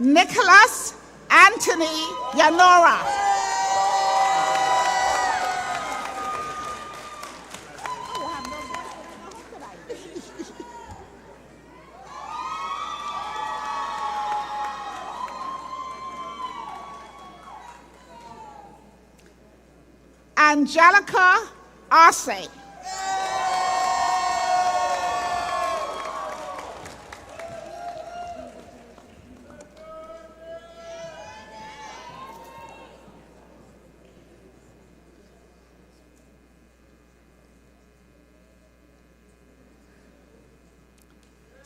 Nicholas Anthony Yanora. Angelica Arce.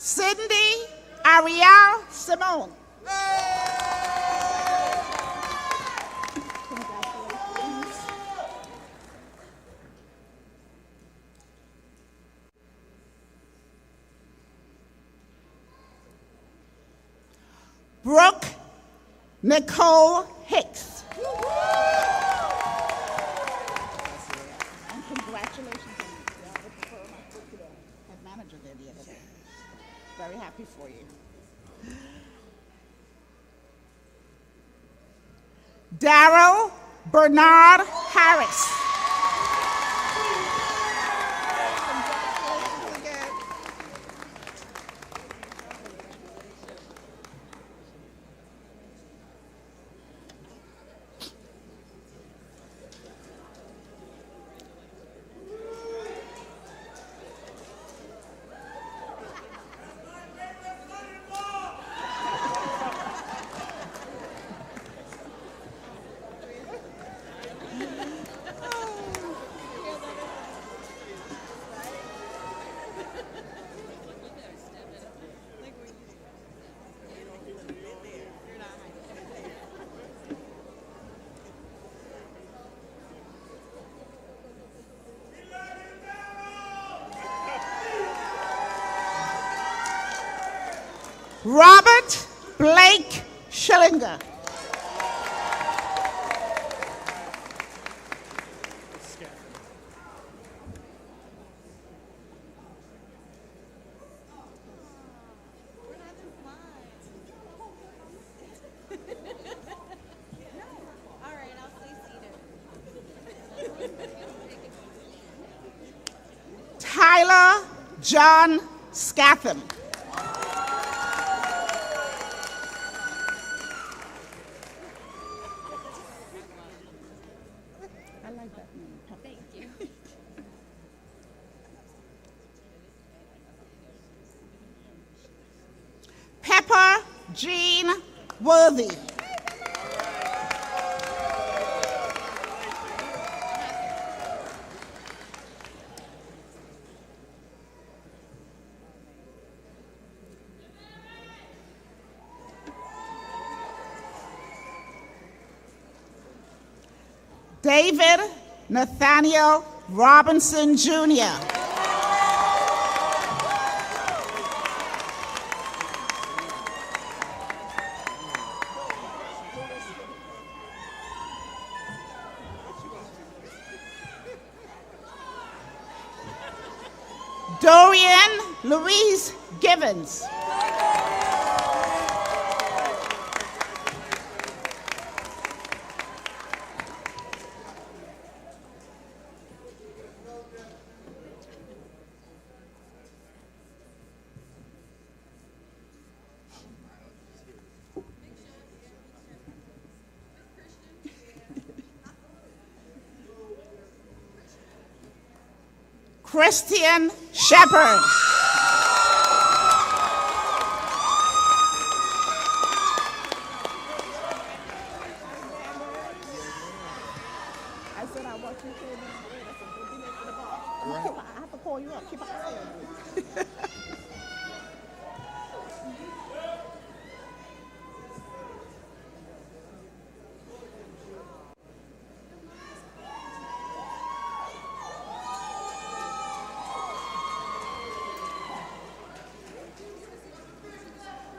Cindy Ariel Simone. Brooke Nicole Hicks. And congratulations on the firm I put today. Had manager there the other day. Very happy for you. Daryl Bernard Harris. Robert Blake Schillinger. Tyler John Scatham. I like that name. Thank you. Pepper Jean Worthy. David Nathaniel Robinson, Jr. Dorian Louise Givens. Christian Shepherd. I said I want you to say this. I said, don't be late for the ball. I have to call you up. Keep an eye on you.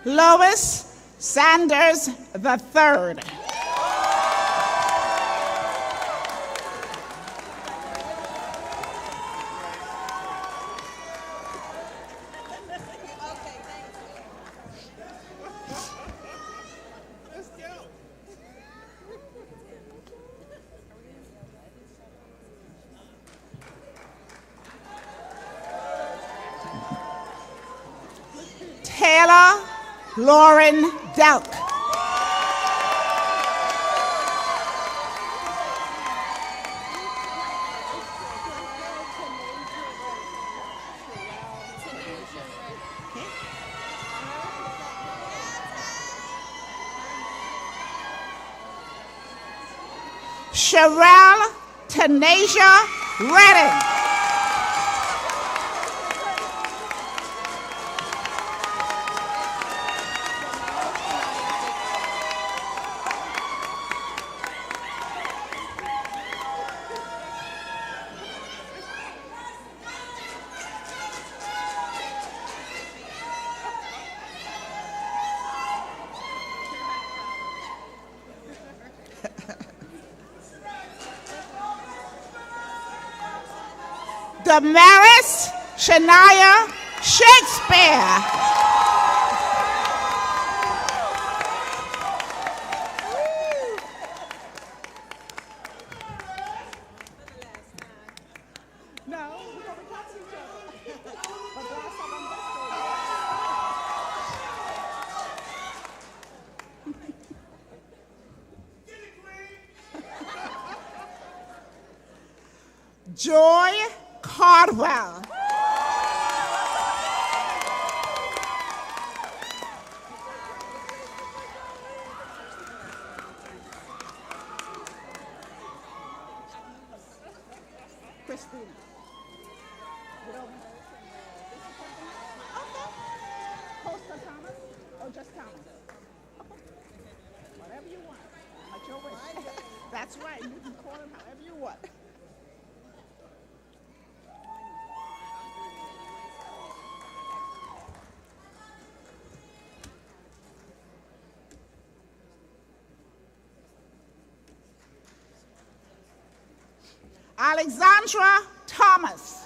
Lois Sanders III. Taylor Lauren Delk. Sherelle Tanasia Redding. Damaris Shania Shakespeare. No, we don't catch each other. But last time I'm Joy Cardwell. Christina. You don't know. Okay. Costa Thomas or just Thomas? Whatever you want. At your wish. That's right. You can call him however you want. Alexandra Thomas.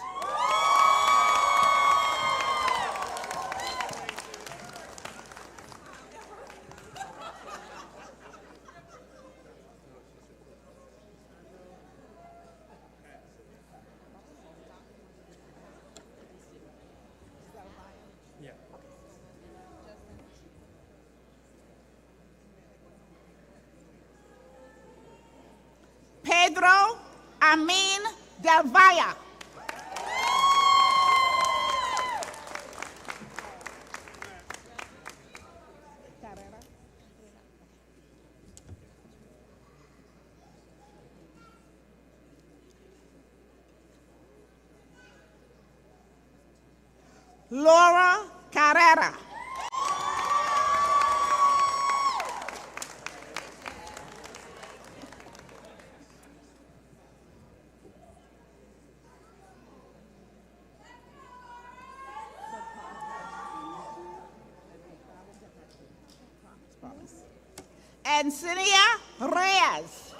Pedro Amin Del Valle. Laura Carrera. Encinia Reyes.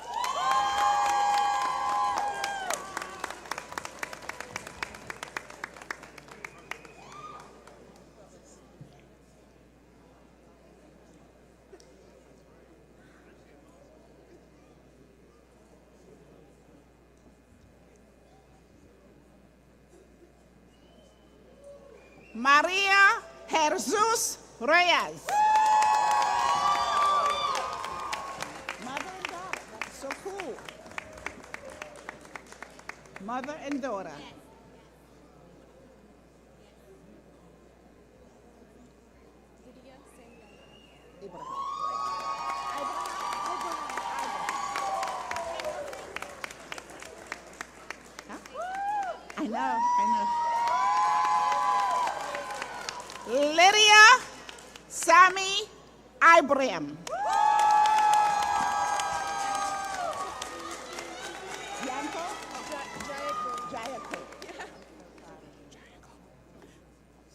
Maria Jesus Reyes. Mother and daughter, that's so cool. Mother and daughter. I know. Lydia Sami Ibrahim.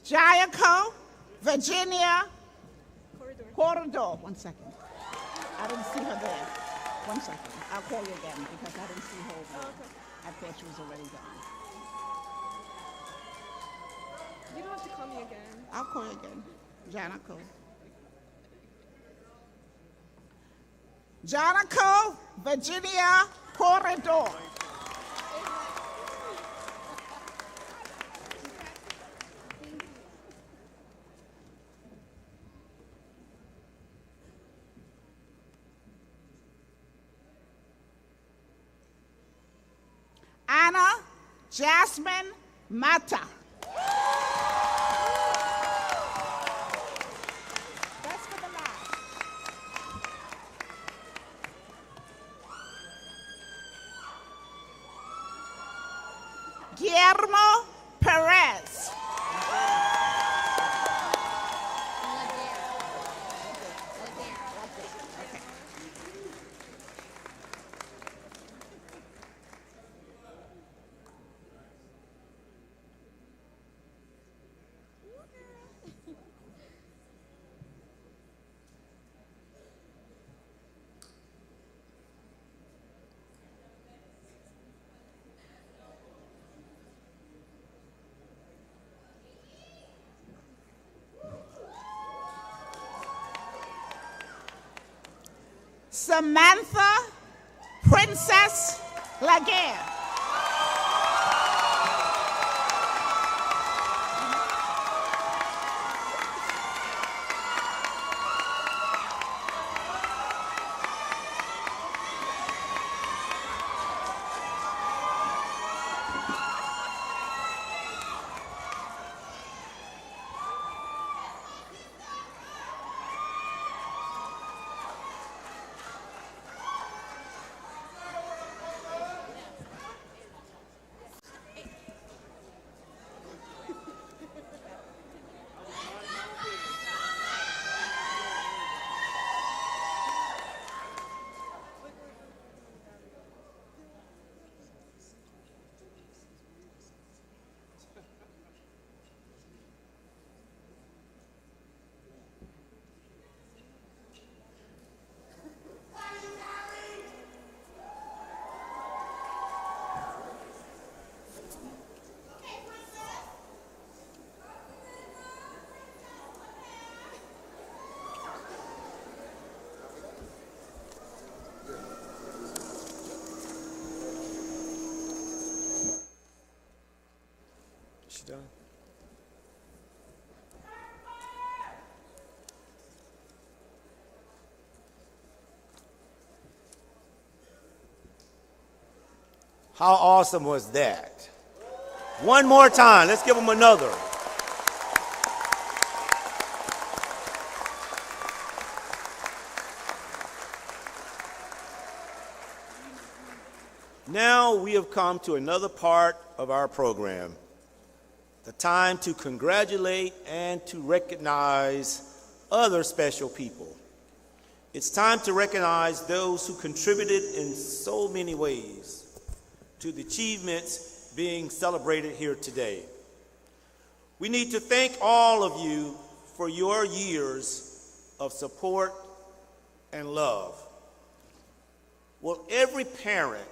Jayako Virginia Corridor. 1 second. I didn't see her there. 1 second. I'll call you again because I didn't see her over there. I thought she was already gone. You don't have to call me again. I'll call you again. Janico. Janico Virginia Corridor. Anna Jasmine Mata. That's for the last. Guillermo Perez. Samantha Princess Laguerre. done. How awesome was that? One more time. Let's give them another. Now we have come to another part of our program, the time to congratulate and to recognize other special people. It's time to recognize those who contributed in so many ways to the achievements being celebrated here today. We need to thank all of you for your years of support and love. Will every parent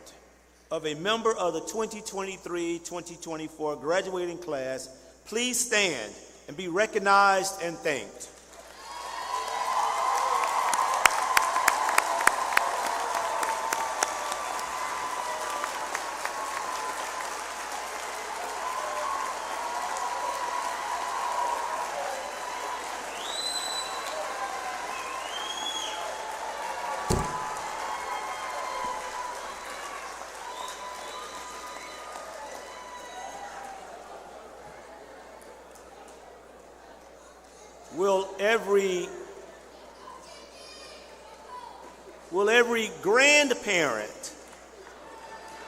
of a member of the 2023-2024 graduating class please stand and be recognized and thanked? Will every grandparent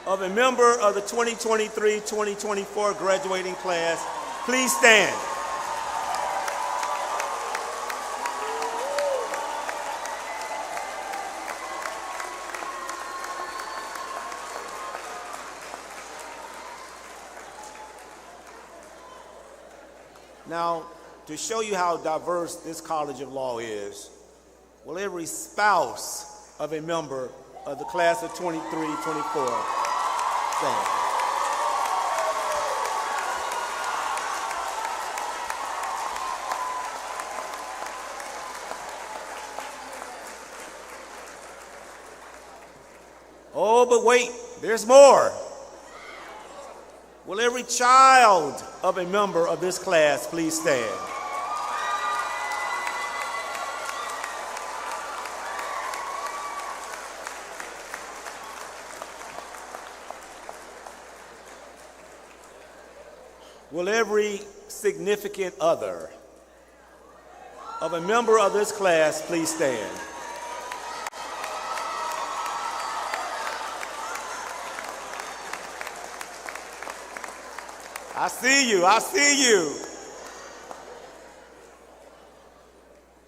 of a member of the 2023-2024 graduating class please stand? Now, to show you how diverse this College of Law is, will every spouse of a member of the class of 23-24 stand? Oh, but wait, there's more. Will every child of a member of this class please stand? Will every significant other of a member of this class please stand? I see you, I see you.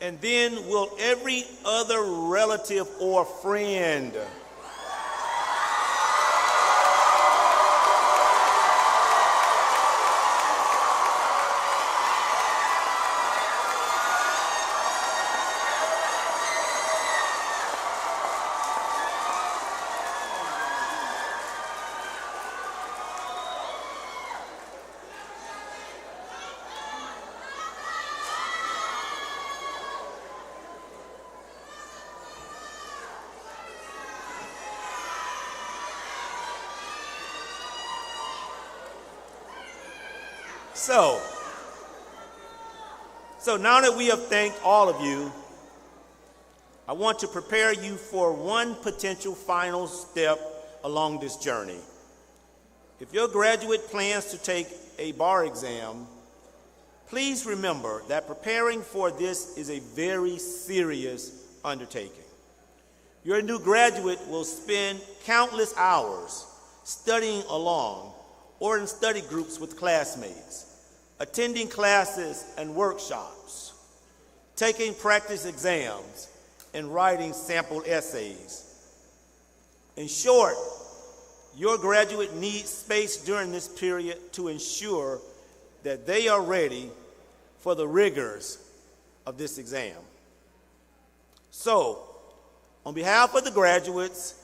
And then will every other relative or friend So now that we have thanked all of you, I want to prepare you for one potential final step along this journey. If your graduate plans to take a bar exam, please remember that preparing for this is a very serious undertaking. Your new graduate will spend countless hours studying along or in study groups with classmates, attending classes and workshops, taking practice exams, and writing sample essays. In short, your graduate needs space during this period to ensure that they are ready for the rigors of this exam. So, on behalf of the graduates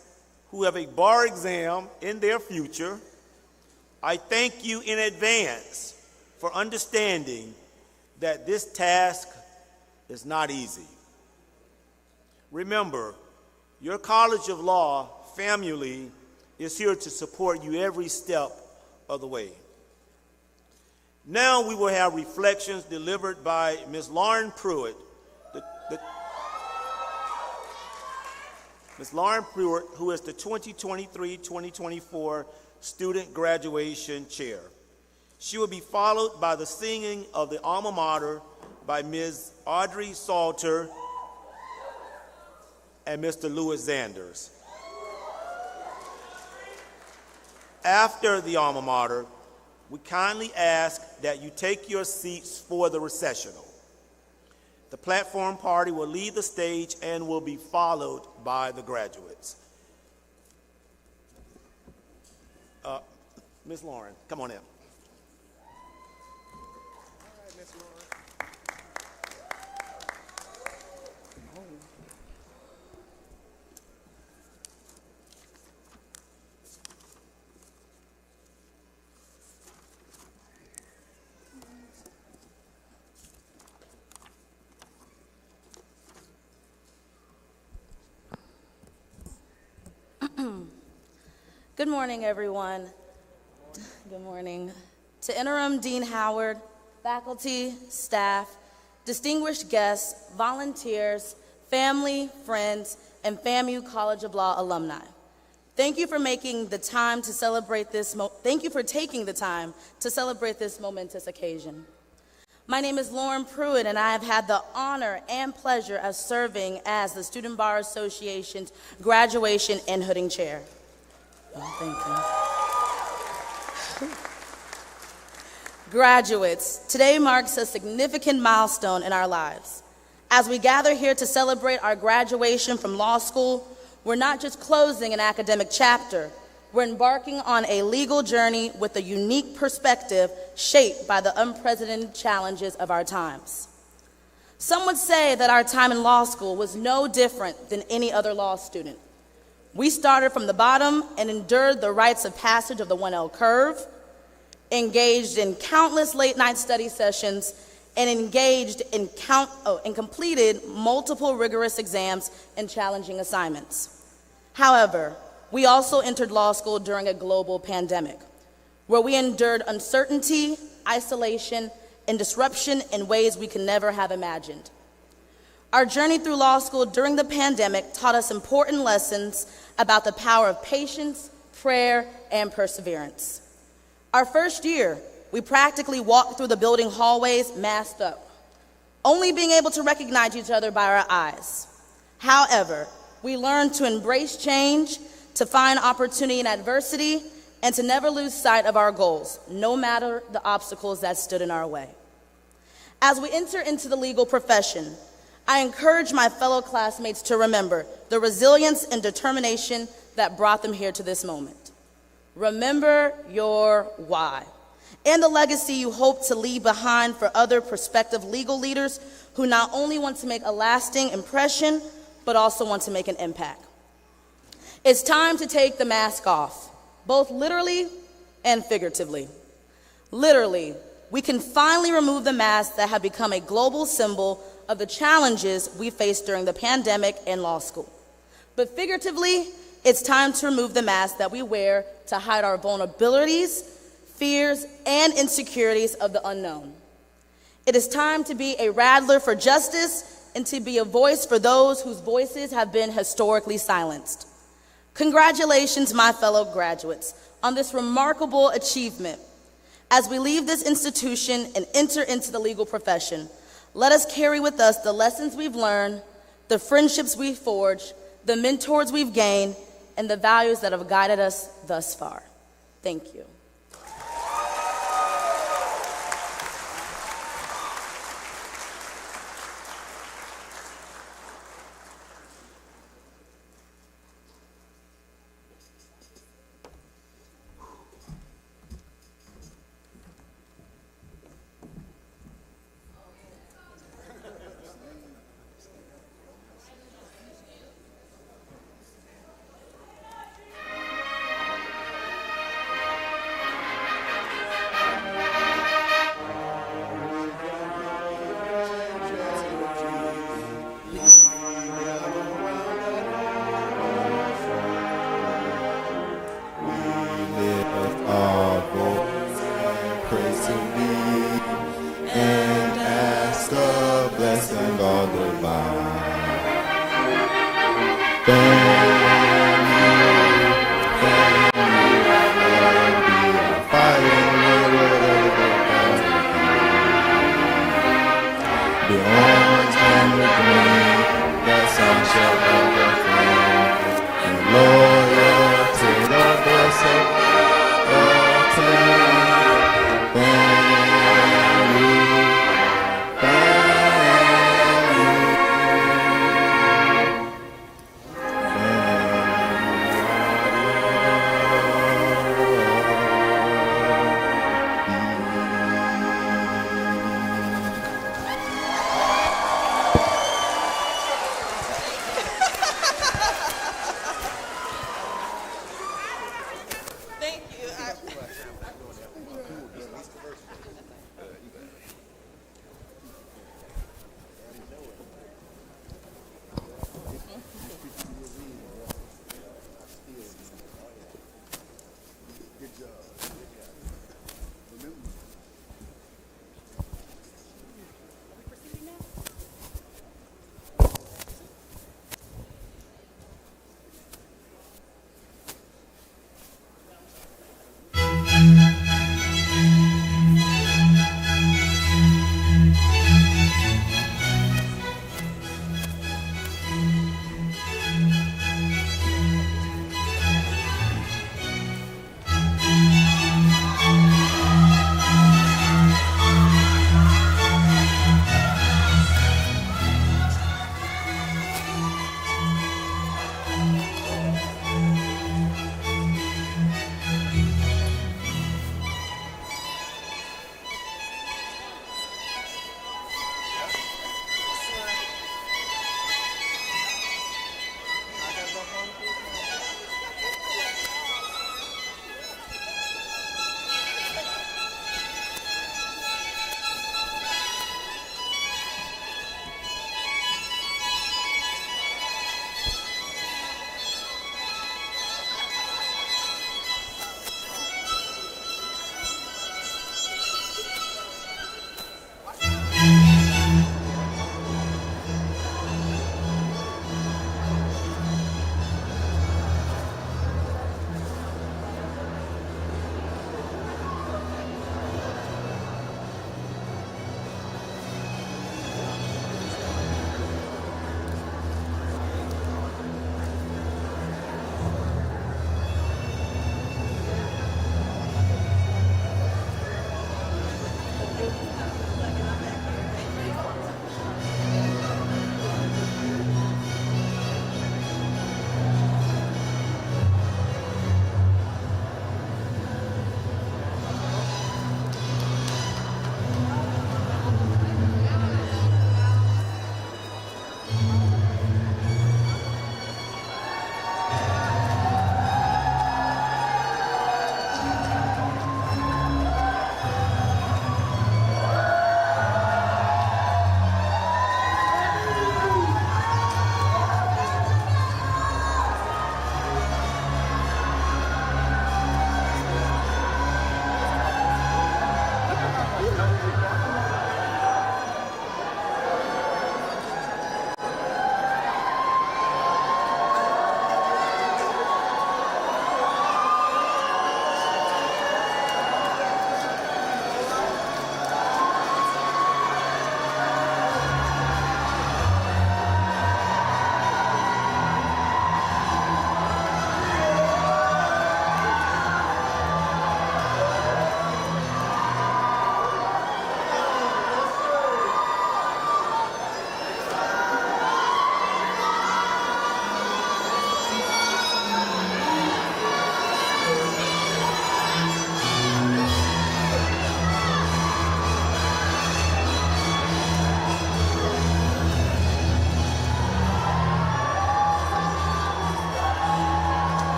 who have a bar exam in their future, I thank you in advance for understanding that this task is not easy. Remember, your College of Law family is here to support you every step of the way. Now we will have reflections delivered by Ms. Lauren Pruitt. Ms. Lauren Pruitt, who is the 2023-2024 Student Graduation Chair. She will be followed by the singing of the Alma Mater by Ms. Audrey Salter and Mr. Louis Zanders. After the Alma Mater, we kindly ask that you take your seats for the recessional. The platform party will leave the stage and will be followed by the graduates. Ms. Lauren, come on in. Good morning, everyone. Good morning. To Interim Dean Howard, faculty, staff, distinguished guests, volunteers, family, friends, and FAMU College of Law alumni. Thank you for taking the time to celebrate this momentous occasion. My name is Lauren Pruitt, and I have had the honor and pleasure of serving as the Student Bar Association's Graduation and Hooding Chair. Thank you. Graduates, today marks a significant milestone in our lives. As we gather here to celebrate our graduation from law school, we're not just closing an academic chapter, we're embarking on a legal journey with a unique perspective shaped by the unprecedented challenges of our times. Some would say that our time in law school was no different than any other law student. We started from the bottom and endured the rites of passage of the 1L curve, engaged in countless late-night study sessions, and completed multiple rigorous exams and challenging assignments. However, we also entered law school during a global pandemic, where we endured uncertainty, isolation, and disruption in ways we could never have imagined. Our journey through law school during the pandemic taught us important lessons about the power of patience, prayer, and perseverance. Our first year, we practically walked through the building hallways masked up, only being able to recognize each other by our eyes. However, we learned to embrace change, to find opportunity in adversity, and to never lose sight of our goals, no matter the obstacles that stood in our way. As we enter into the legal profession, I encourage my fellow classmates to remember the resilience and determination that brought them here to this moment. Remember your why and the legacy you hope to leave behind for other prospective legal leaders who not only want to make a lasting impression, but also want to make an impact. It's time to take the mask off, both literally and figuratively. Literally, we can finally remove the masks that have become a global symbol of the challenges we faced during the pandemic and law school. But figuratively, it's time to remove the masks that we wear to hide our vulnerabilities, fears, and insecurities of the unknown. It is time to be a rattler for justice and to be a voice for those whose voices have been historically silenced. Congratulations, my fellow graduates, on this remarkable achievement. As we leave this institution and enter into the legal profession, let us carry with us the lessons we've learned, the friendships we've forged, the mentors we've gained, and the values that have guided us thus far. Thank you.